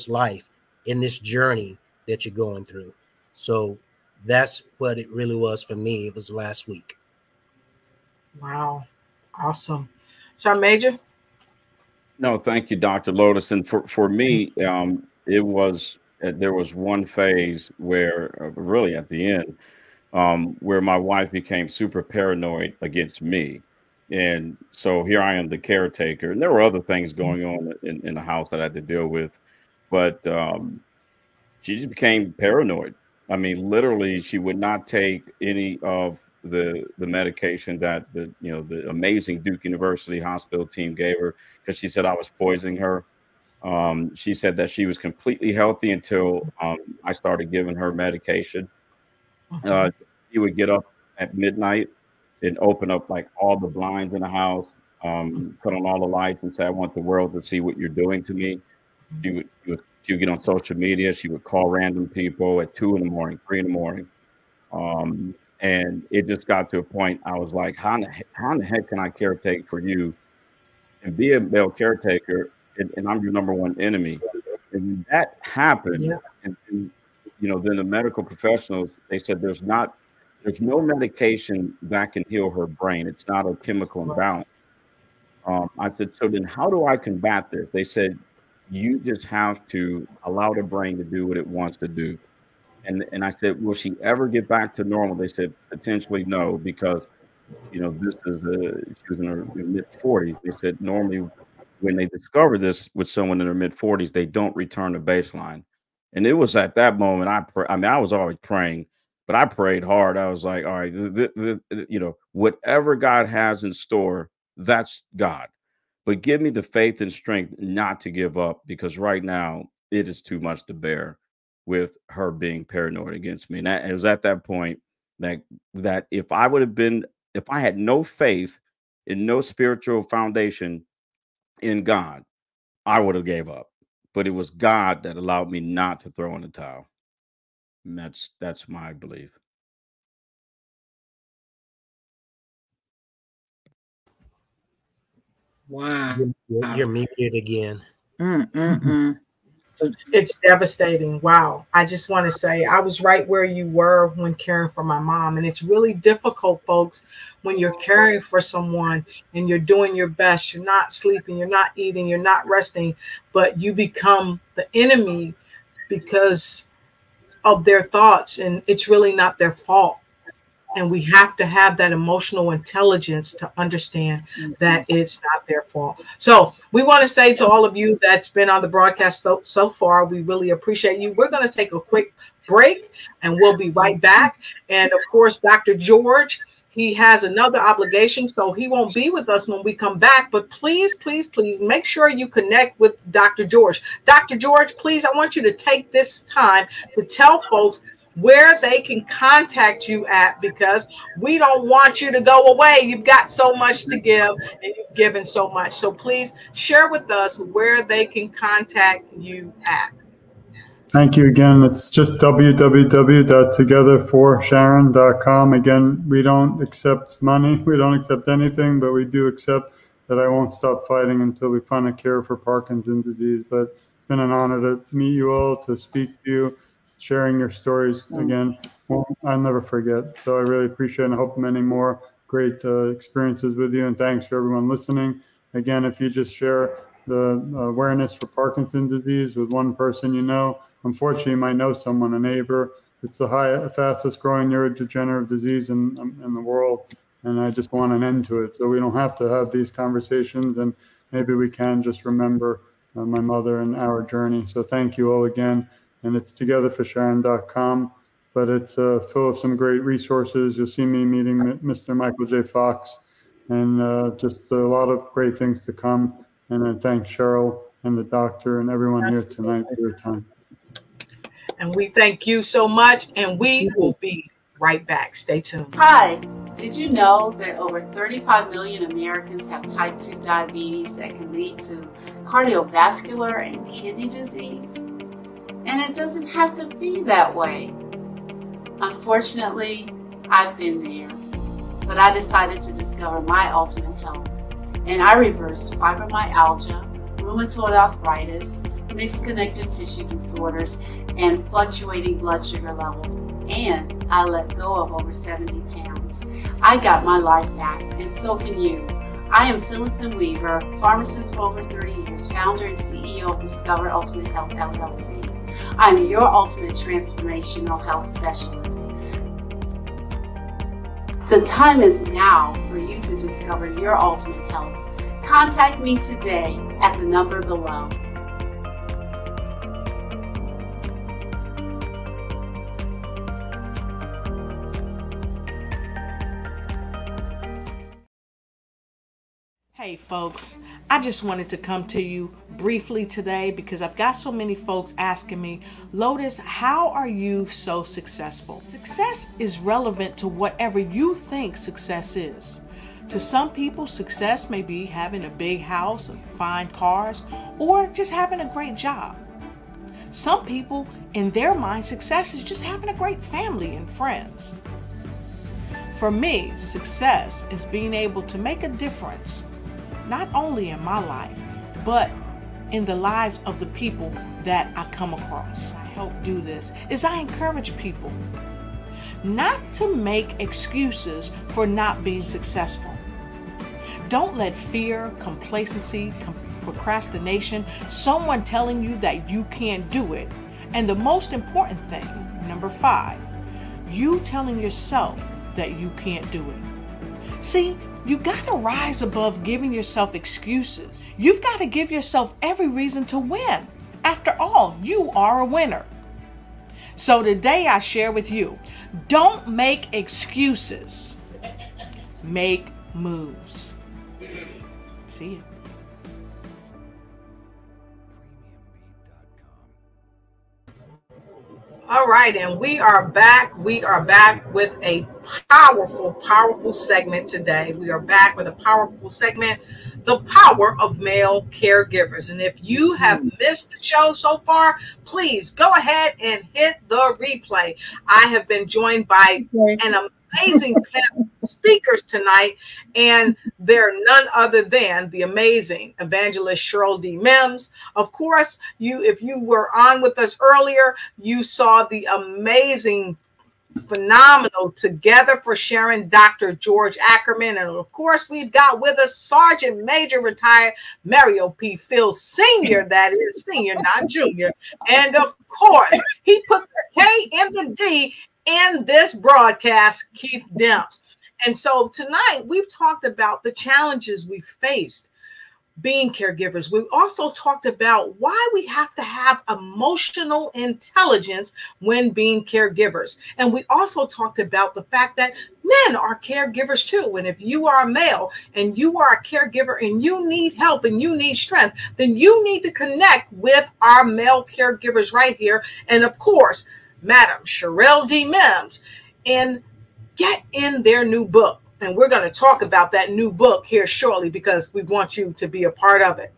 Speaker 5: life, in this journey that you're going through. So that's what it really was for me. It was last week.
Speaker 1: Wow. Awesome. Sergeant Major?
Speaker 4: No, thank you, Dr. Lotus. And for me, there was one phase where really at the end, where my wife became super paranoid against me. And so here I am, the caretaker. And there were other things going on in the house that I had to deal with. But she just became paranoid. I mean, literally, she would not take any of the medication that the amazing Duke University hospital team gave her, because she said I was poisoning her. She said that she was completely healthy until I started giving her medication. She would get up at midnight and open up like all the blinds in the house, put on all the lights and say, I want the world to see what you're doing to me. She would get on social media. She would call random people at 2 in the morning, 3 in the morning. And it just got to a point I was like, how in the heck can I caretake for you and be a male caretaker, and I'm your number one enemy? And when that happened, and then the medical professionals, they said there's no medication that can heal her brain. It's not a chemical imbalance. I said, so then how do I combat this? They said, You just have to allow the brain to do what it wants to do. And I said, will she ever get back to normal? They said potentially no, because this is she was in her mid-40s. They said normally when they discover this with someone in their mid-40s, they don't return to baseline. And it was at that moment I was always praying, but I prayed hard. I was like, all right, whatever God has in store, that's God. But give me the faith and strength not to give up, because right now it is too much to bear with her being paranoid against me. And it was at that point that if I had no faith and no spiritual foundation in God, I would have gave up. But it was God that allowed me not to throw in the towel. And that's my belief.
Speaker 2: Wow.
Speaker 5: You're muted again.
Speaker 1: It's devastating. Wow. I just want to say I was right where you were when caring for my mom. And it's really difficult, folks, when you're caring for someone and you're doing your best. You're not sleeping, you're not eating, you're not resting, but you become the enemy because of their thoughts. And it's really not their fault. And we have to have that emotional intelligence to understand that it's not their fault. So we want to say to all of you that's been on the broadcast so far, we really appreciate you. We're going to take a quick break and we'll be right back. And of course, Dr. George, he has another obligation, so he won't be with us when we come back. But please, please, please make sure you connect with Dr. George. Dr. George, please, I want you to take this time to tell folks where they can contact you at, because we don't want you to go away. You've got so much to give and you've given so much. So please share with us where they can contact you at.
Speaker 3: Thank you again. It's just www.togetherforsharon.com. Again, we don't accept money. We don't accept anything, but we do accept that I won't stop fighting until we find a cure for Parkinson's disease. But it's been an honor to meet you all, to speak to you. Sharing your stories again, I'll never forget. So I really appreciate it, and I hope many more great experiences with you. And thanks for everyone listening. Again, if you just share the awareness for Parkinson's disease with one person unfortunately you might know someone, a neighbor. It's the fastest growing neurodegenerative disease in the world. And I just want an end to it. So we don't have to have these conversations, and maybe we can just remember my mother and our journey. So thank you all again. And it's togetherforsharon.com, but it's full of some great resources. You'll see me meeting Mr. Michael J. Fox, and just a lot of great things to come. And I thank Sherrell and the doctor and everyone here tonight for your time.
Speaker 1: And we thank you so much, and we will be right back. Stay tuned.
Speaker 6: Hi, did you know that over 35 million Americans have type 2 diabetes that can lead to cardiovascular and kidney disease? And it doesn't have to be that way. Unfortunately, I've been there, but I decided to discover my ultimate health, and I reversed fibromyalgia, rheumatoid arthritis, mixed connective tissue disorders, and fluctuating blood sugar levels, and I let go of over 70 pounds. I got my life back, and so can you. I am Phyllis Weaver, pharmacist for over 30 years, founder and CEO of Discover Ultimate Health LLC. I'm your ultimate transformational health specialist. The time is now for you to discover your ultimate health. Contact me today at the number below.
Speaker 1: Hey folks, I just wanted to come to you briefly today because I've got so many folks asking me, Lotus, how are you so successful? Success is relevant to whatever you think success is. To some people, success may be having a big house, fine cars, or just having a great job. Some people, in their mind, success is just having a great family and friends. For me, success is being able to make a difference, not only in my life, but in the lives of the people that I come across. I help do this is I encourage people not to make excuses for not being successful. Don't let fear, complacency, procrastination, someone telling you that you can't do it, and the most important thing, number 5, you telling yourself that you can't do it. See, you got to rise above giving yourself excuses. You've got to give yourself every reason to win. After all, you are a winner. So today I share with you, don't make excuses. Make moves. See you. All right, and we are back. We are back with a powerful segment today. We are back with a powerful segment, the power of male caregivers. And if you have missed the show so far, please go ahead and hit the replay. I have been joined by an amazing panel of speakers tonight, and they're none other than the amazing evangelist Sherrell D. Mims. Of course, if you were on with us earlier, you saw the amazing, phenomenal Together for Sharing Dr. George Ackerman. And of course, we've got with us Sergeant Major retired Mario P. Phil Sr., that is senior, not junior. And of course, he put the K and the D in this broadcast, Keith Demps. And so tonight we've talked about the challenges we faced being caregivers. We also talked about why we have to have emotional intelligence when being caregivers. And we also talked about the fact that men are caregivers too. And if you are a male and you are a caregiver and you need help and you need strength, then you need to connect with our male caregivers right here. And of course, Madam Sherrell D. Mims, and get in their new book. And we're going to talk about that new book here shortly because we want you to be a part of it.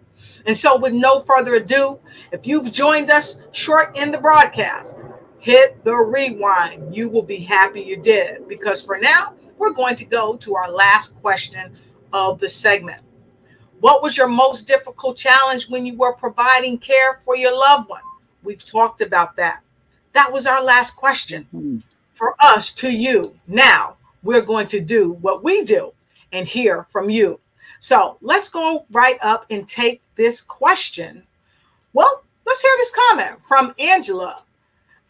Speaker 1: And so with no further ado, if you've joined us short in the broadcast, hit the rewind. You will be happy you did, because for now, we're going to go to our last question of the segment. What was your most difficult challenge when you were providing care for your loved one? We've talked about that. That was our last question for us to you. Now we're going to do what we do and hear from you. So let's go right up and take this question. Well, let's hear this comment from Angela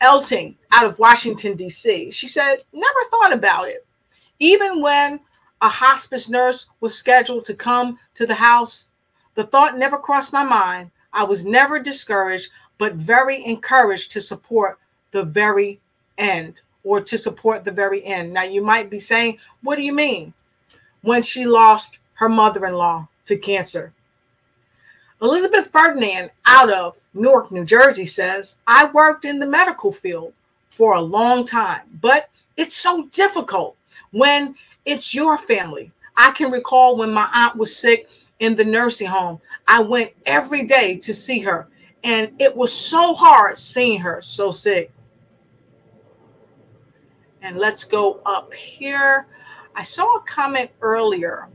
Speaker 1: Elting out of Washington, D.C. She said, never thought about it. Even when a hospice nurse was scheduled to come to the house, the thought never crossed my mind. I was never discouraged, but very encouraged to support the very end, or to support the very end. Now you might be saying, what do you mean? When she lost her mother-in-law to cancer. Elizabeth Ferdinand out of Newark, New Jersey says, I worked in the medical field for a long time, but it's so difficult when it's your family. I can recall when my aunt was sick in the nursing home, I went every day to see her, and it was so hard seeing her so sick. And let's go up here. I saw a comment earlier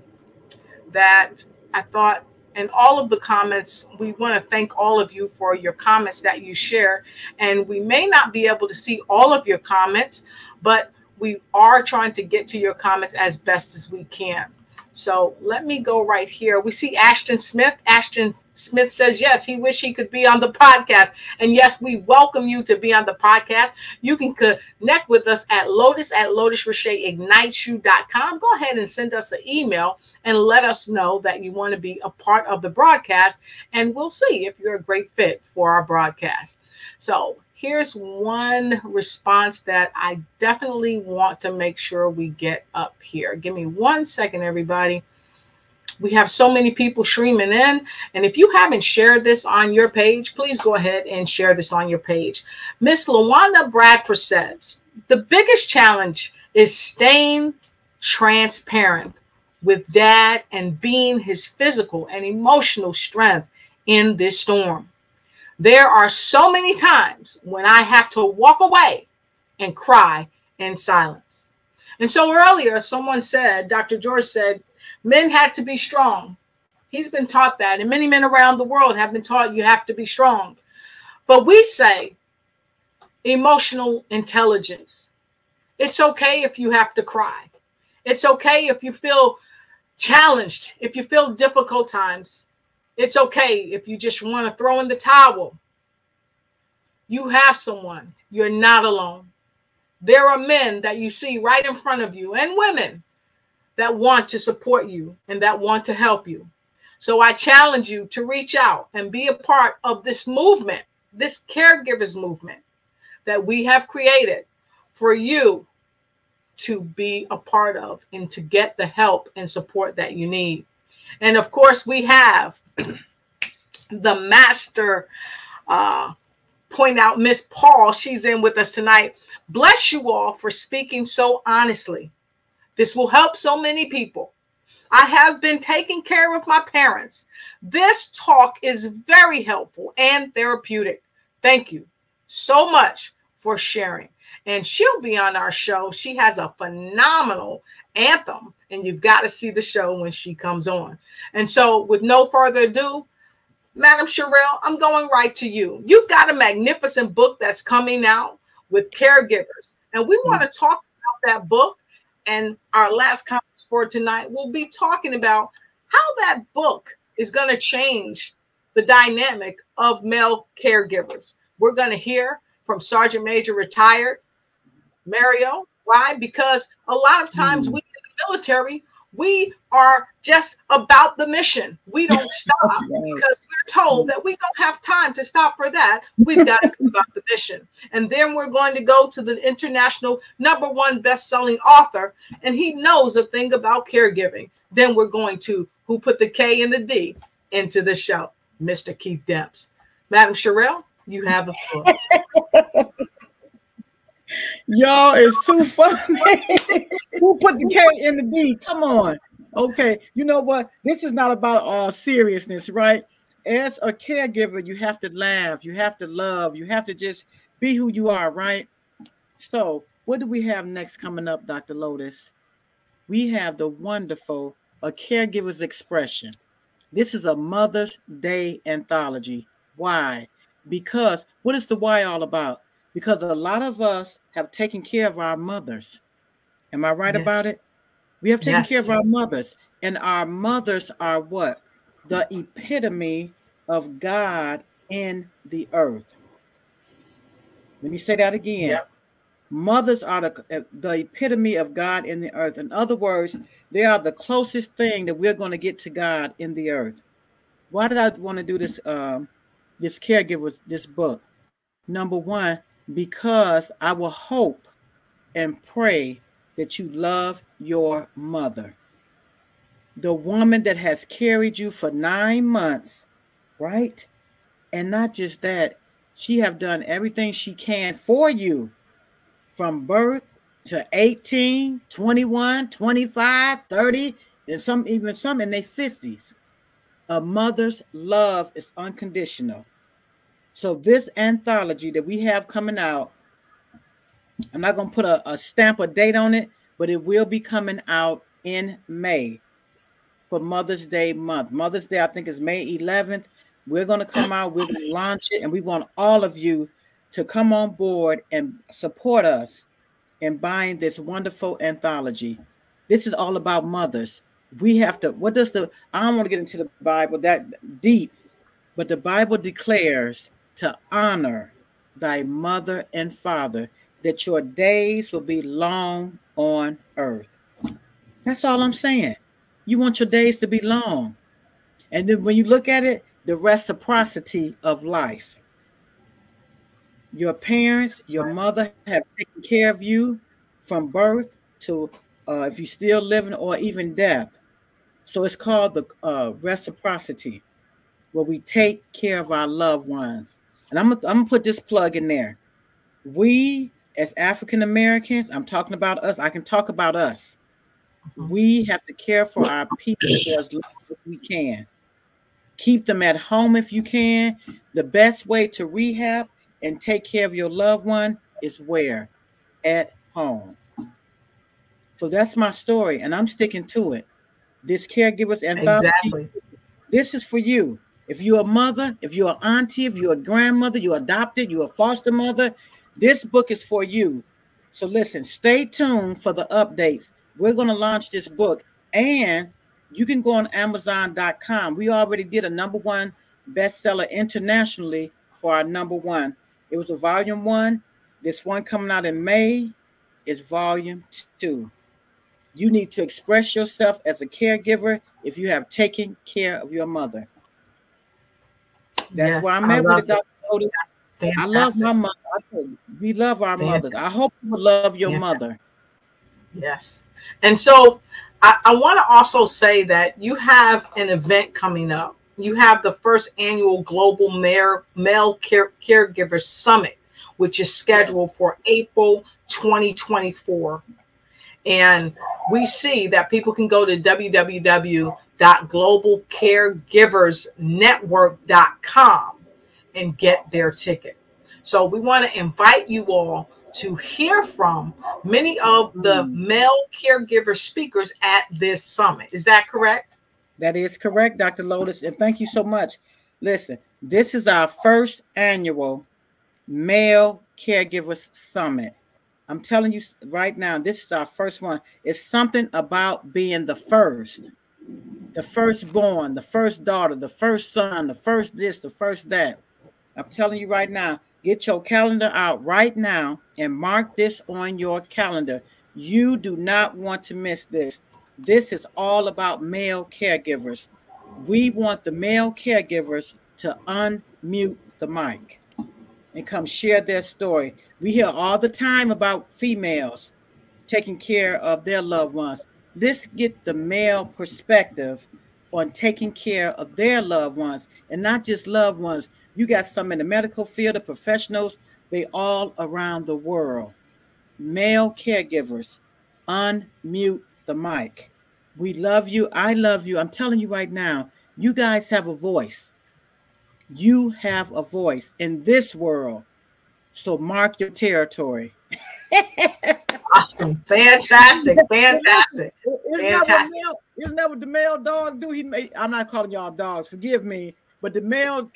Speaker 1: that I thought, and all of the comments, we want to thank all of you for your comments that you share. And we may not be able to see all of your comments, but we are trying to get to your comments as best as we can. So let me go right here. We see Ashton Smith. Ashton Smith says, yes, he wished he could be on the podcast. And yes, we welcome you to be on the podcast. You can connect with us at Lotus at lotusricheignites.com. Go ahead and send us an email and let us know that you want to be a part of the broadcast. And we'll see if you're a great fit for our broadcast. So here's one response that I definitely want to make sure we get up here. Give me 1 second, everybody. We have so many people streaming in. And if you haven't shared this on your page, please go ahead and share this on your page. Miss LaWanda Bradford says, the biggest challenge is staying transparent with Dad and being his physical and emotional strength in this storm. There are so many times when I have to walk away and cry in silence. And so earlier, someone said, Dr. George said, men had to be strong. He's been taught that. And many men around the world have been taught you have to be strong. But we say emotional intelligence. It's okay if you have to cry. It's okay if you feel challenged, if you feel difficult times. It's okay if you just want to throw in the towel. You have someone. You're not alone. There are men that you see right in front of you and women that want to support you and that want to help you. So I challenge you to reach out and be a part of this movement, this caregivers movement that we have created for you to be a part of and to get the help and support that you need. And of course, we have the master point out, Miss Paul. She's in with us tonight. Bless you all for speaking so honestly. This will help so many people. I have been taking care of my parents. This talk is very helpful and therapeutic. Thank you so much for sharing. And she'll be on our show. She has a phenomenal anthem, and you've got to see the show when she comes on. And so with no further ado, Madam Sherrell, I'm going right to you. You've got a magnificent book that's coming out with Caregivers. And we want to talk about that book. And our last comments for tonight, we'll be talking about how that book is going to change the dynamic of male caregivers. We're going to hear from Sergeant Major retired Mario. Why? Because a lot of times we in the military, we are just about the mission. We don't stop because we're told that we don't have time to stop for that. We've got to be about the mission. And then we're going to go to the international #1 best-selling author, and he knows a thing about caregiving. Then we're going to who put the K and the D into the show, Mr. Keith Demps. Madam Sherrell, you have the floor.
Speaker 2: Y'all is too funny. Who put the K in the D? Come on. Okay. You know what? This is not about all seriousness, right? As a caregiver, you have to laugh. You have to love. You have to just be who you are, right? So what do we have next coming up, Dr. Lotus? We have the wonderful A Caregiver's Expression. This is a Mother's Day anthology. Why? Because what is the why all about? Because a lot of us have taken care of our mothers. Am I right about it? We have taken care of our mothers. And our mothers are what? The epitome of God in the earth. Let me say that again. Yep. Mothers are the epitome of God in the earth. In other words, they are the closest thing that we're going to get to God in the earth. Why did I want to do this, this Caregivers, this book? Number one, because I will hope and pray that you love your mother. The woman that has carried you for 9 months, right? And not just that, she have done everything she can for you from birth to 18, 21, 25, 30, and even some in their 50s. A mother's love is unconditional. So this anthology that we have coming out, I'm not going to put a stamp or date on it, but it will be coming out in May for Mother's Day month. Mother's Day, I think, is May 11th. We're going to come out, we're going to launch it, and we want all of you to come on board and support us in buying this wonderful anthology. This is all about mothers. We have to, I don't want to get into the Bible that deep, but the Bible declares to honor thy mother and father, that your days will be long on earth. That's all I'm saying. You want your days to be long. And then when you look at it, the reciprocity of life. Your parents, your mother have taken care of you from birth to if you're still living or even death. So it's called the reciprocity, where we take care of our loved ones. And I'm gonna put this plug in there. We, as African Americans, I'm talking about us. I can talk about us. We have to care for our people for as long as we can. Keep them at home if you can. The best way to rehab and take care of your loved one is where? At home. So that's my story, and I'm sticking to it. This Caregivers anthology, this is for you. If you're a mother, if you're an auntie, if you're a grandmother, you're adopted, you're a foster mother, this book is for you. So listen, stay tuned for the updates. We're going to launch this book, and You can go on Amazon.com. We already did a #1 bestseller internationally for our #1. It was a volume 1. This one coming out in May is volume 2. You need to express yourself as a caregiver if you have taken care of your mother. That's why I'm at with it, Dr. Lotus. I love my mother. We love our mothers. I hope you would love your mother.
Speaker 1: Yes. And so I want to also say that you have an event coming up. You have the first annual Global Male Caregiver Summit, which is scheduled for April 2024. And we see that people can go to www.globalcaregiversnetwork.com and get their ticket. So we want to invite you all to hear from many of the male caregiver speakers at this summit. Is that correct?
Speaker 2: That is correct, Dr. Lotus. And thank you so much. Listen, this is our first annual Male Caregivers Summit. I'm telling you right now, this is our first one. It's something about being the first. The firstborn, the first daughter, the first son, the first this, the first that. I'm telling you right now, get your calendar out right now and mark this on your calendar. You do not want to miss this. This is all about male caregivers. We want the male caregivers to unmute the mic and come share their story. We hear all the time about females taking care of their loved ones. Let's get the male perspective on taking care of their loved ones, and not just loved ones. You got some in the medical field, the professionals, they all around the world. Male caregivers, unmute the mic. We love you. I love you. I'm telling you right now, you guys have a voice. You have a voice in this world. So mark your territory.
Speaker 1: Awesome. Fantastic. Fantastic.
Speaker 2: Isn't that what the male dog do? I'm not calling y'all dogs, forgive me. But the male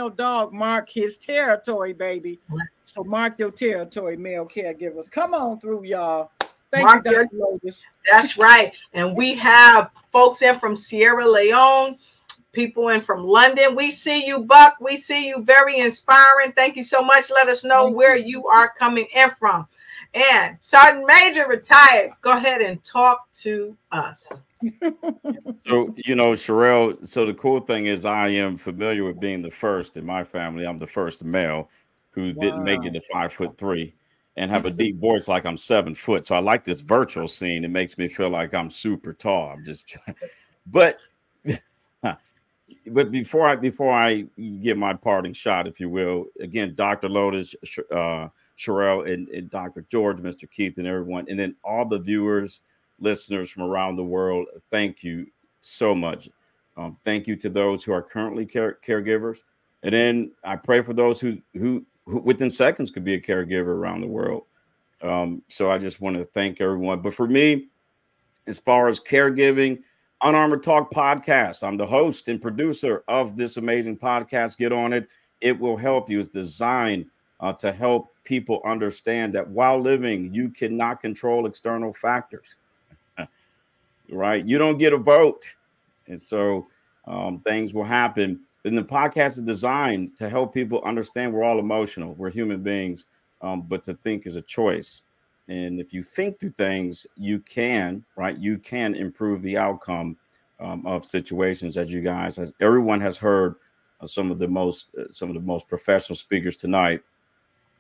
Speaker 2: dog mark his territory, baby. So mark your territory, male caregivers. Come on through, y'all. Thank you, Dr. Lotus.
Speaker 1: That's right. And we have folks in from Sierra Leone, people in from London. We see you, Buck. We see you. Very inspiring. Thank you so much. Let us know where you are coming in from. And Sergeant Major retired. Go ahead and talk to us.
Speaker 4: So, Sherrell, so the cool thing is I am familiar with being the first in my family. I'm the first male who didn't make it to 5'3" and have a deep voice like I'm 7 foot. So I like this virtual scene. It makes me feel like I'm super tall. I'm just, but before I give my parting shot, if you will, again, Dr. Lotus, Sherrell, and Dr. George, Mr. Keith, and everyone, and then all the viewers, listeners from around the world, thank you so much. Thank you to those who are currently caregivers, and then I pray for those who within seconds could be a caregiver around the world. So I just want to thank everyone. But for me, as far as caregiving, Unarmored Talk podcast, I'm the host and producer of this amazing podcast. Get on it. It will help you. It's designed to help people understand that while living, you cannot control external factors. Right? You don't get a vote. And so things will happen. And the podcast is designed to help people understand we're all emotional. We're human beings, but to think is a choice. And if you think through things, you can, right? You can improve the outcome of situations, as you guys, as everyone has heard some of the most professional speakers tonight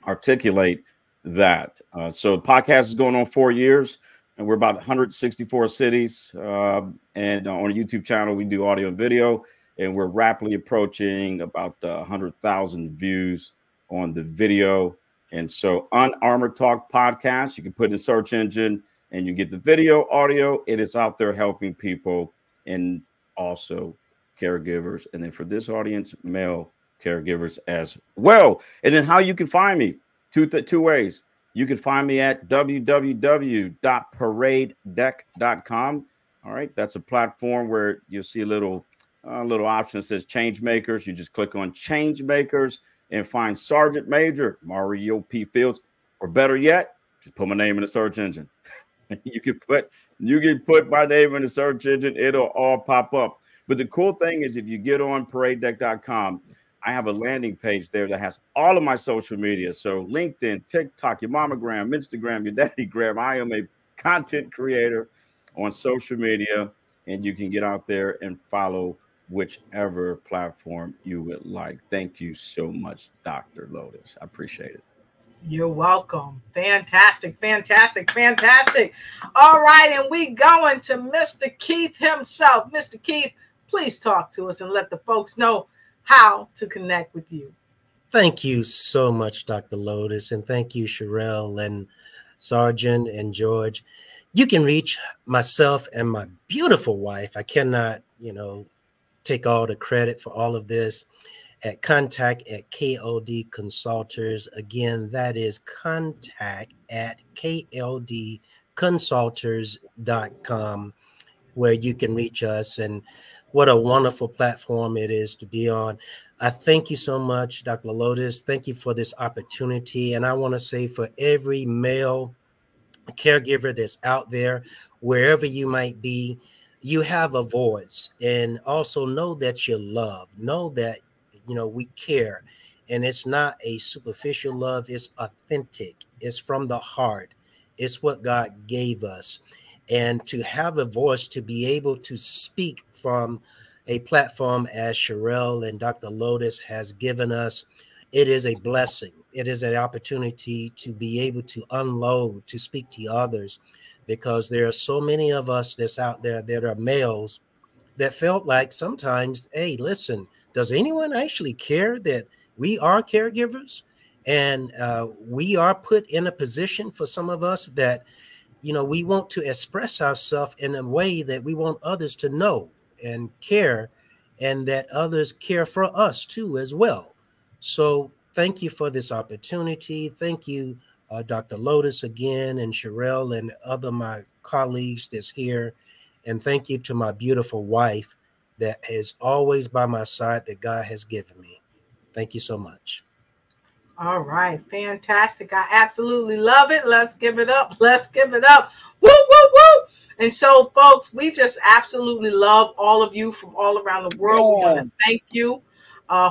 Speaker 4: articulate that. So the podcast is going on 4 years. And we're about 164 cities. And on a YouTube channel, we do audio and video. And we're rapidly approaching about 100,000 views on the video. And so Unarmored Talk podcast, you can put in the search engine and you get the video, audio. It is out there helping people and also caregivers. And then for this audience, male caregivers as well. And then how you can find me, two ways. You can find me at www.paradedeck.com. All right. That's a platform where you'll see a little option that says Change Makers. You just click on Change Makers and find Sergeant Major Mario P. Fields, or better yet, just put my name in the search engine. You can put my name in the search engine, it'll all pop up. But the cool thing is, if you get on paradedeck.com, I have a landing page there that has all of my social media. So LinkedIn, TikTok, your mamagram, Instagram, your daddygram. I am a content creator on social media, and you can get out there and follow whichever platform you would like. Thank you so much, Dr. Lotus. I appreciate it.
Speaker 1: You're welcome. Fantastic, fantastic, fantastic. All right, and we going to Mr. Keith himself. Mr. Keith, please talk to us and let the folks know how to connect with you.
Speaker 5: Thank you so much, Dr. Lotus, and thank you, Sherrell and Sergeant and George. You can reach myself and my beautiful wife. I cannot, take all the credit for all of this. At contact at KLD Consulters. Again, that is contact at KLDconsulters.com, where you can reach us. And what a wonderful platform it is to be on. I thank you so much, Dr. Lotus. Thank you for this opportunity. And I want to say, for every male caregiver that's out there, wherever you might be, you have a voice. And also know that you're loved. Know that we care, and it's not a superficial love. It's authentic. It's from the heart. It's what God gave us. And to have a voice, to be able to speak from a platform as Sherrell and Dr. Lotus has given us, it is a blessing. It is an opportunity to be able to unload, to speak to others, because there are so many of us that's out there that are males that felt like sometimes, hey, listen, does anyone actually care that we are caregivers? And we are put in a position, for some of us, that, we want to express ourselves in a way that we want others to know and care, and that others care for us too as well. So thank you for this opportunity. Thank you, Dr. Lotus again, and Sherrell and other my colleagues that's here. And thank you to my beautiful wife that is always by my side, that God has given me. Thank you so much.
Speaker 1: All right. Fantastic. I absolutely love it. Let's give it up. Let's give it up. Woo, woo, woo. And so, folks, we just absolutely love all of you from all around the world. We want to thank you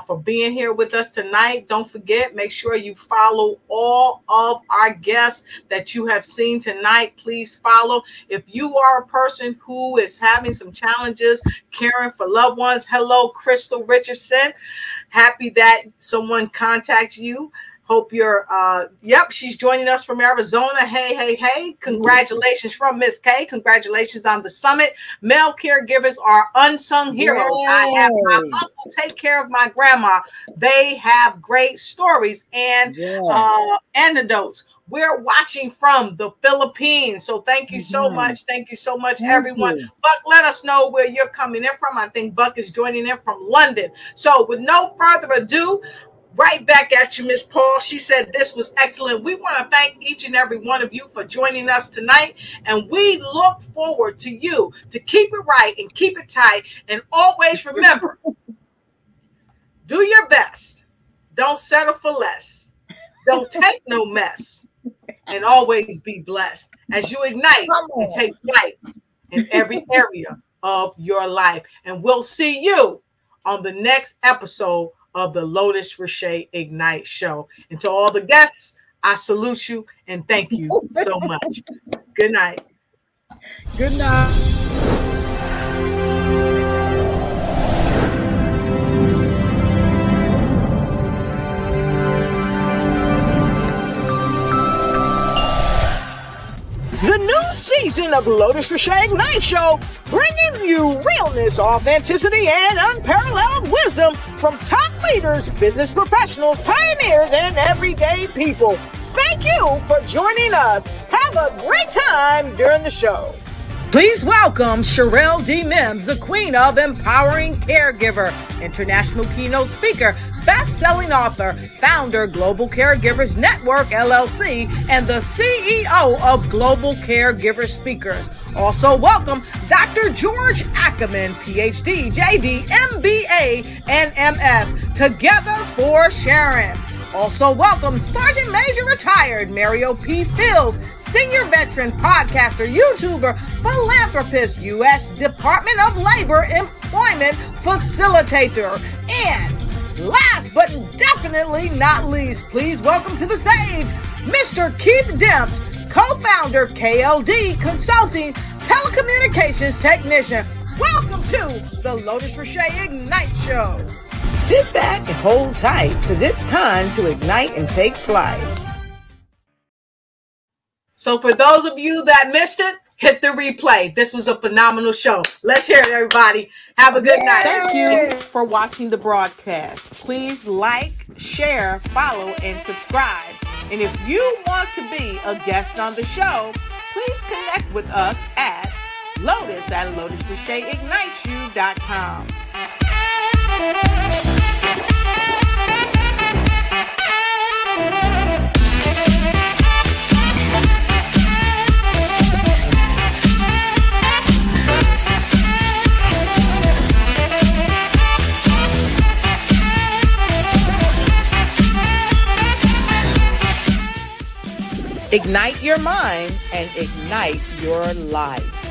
Speaker 1: for being here with us tonight. Don't forget, make sure you follow all of our guests that you have seen tonight. Please follow. If you are a person who is having some challenges caring for loved ones, hello, Crystal Richardson. Happy that someone contacts you. Hope you're, she's joining us from Arizona. Hey, hey, hey. Congratulations from Miss K. Congratulations on the summit. Male caregivers are unsung heroes. Yay. I have my uncle take care of my grandma. They have great stories and anecdotes. We're watching from the Philippines. So thank you so much. Thank you so much, everyone. Buck, let us know where you're coming in from. I think Buck is joining in from London. So with no further ado, right back at you, Miss Paul. She said this was excellent. We want to thank each and every one of you for joining us tonight. And we look forward to you to keep it right and keep it tight. And always remember, do your best. Don't settle for less. Don't take no mess. And always be blessed as you ignite and take flight in every area of your life. And we'll see you on the next episode of the Lotus Riche Ignite show. And to all the guests, I salute you and thank you so much. Good night.
Speaker 2: Good night.
Speaker 1: The new season of Lotus Riche Ignite Show, bringing you realness, authenticity, and unparalleled wisdom from top leaders, business professionals, pioneers, and everyday people. Thank you for joining us. Have a great time during the show.
Speaker 2: Please welcome Sherrell D. Mims, the queen of empowering caregiver, international keynote speaker, best-selling author, founder, Global Caregivers Network, LLC, and the CEO of Global Caregiver Speakers. Also welcome Dr. George Ackerman, PhD, JD, MBA, and MS, Together for Sharon. Also welcome Sergeant Major Retired Mario P. Fields,
Speaker 1: senior veteran, podcaster, YouTuber, philanthropist, U.S. Department of Labor Employment Facilitator, and last but definitely not least, please welcome to the stage, Mr. Keith Demps, co-founder, KLD Consulting, telecommunications technician. Welcome to the Lotus Riche Ignite Show. Sit back and hold tight, because it's time to ignite and take flight. So for those of you that missed it, hit the replay. This was a phenomenal show. Let's hear it, everybody. Have a good night. Thank you for watching the broadcast. Please like, share, follow, and subscribe. And if you want to be a guest on the show, please connect with us at Lotus at lotusricheigniteyou.com. Ignite your mind and ignite your life.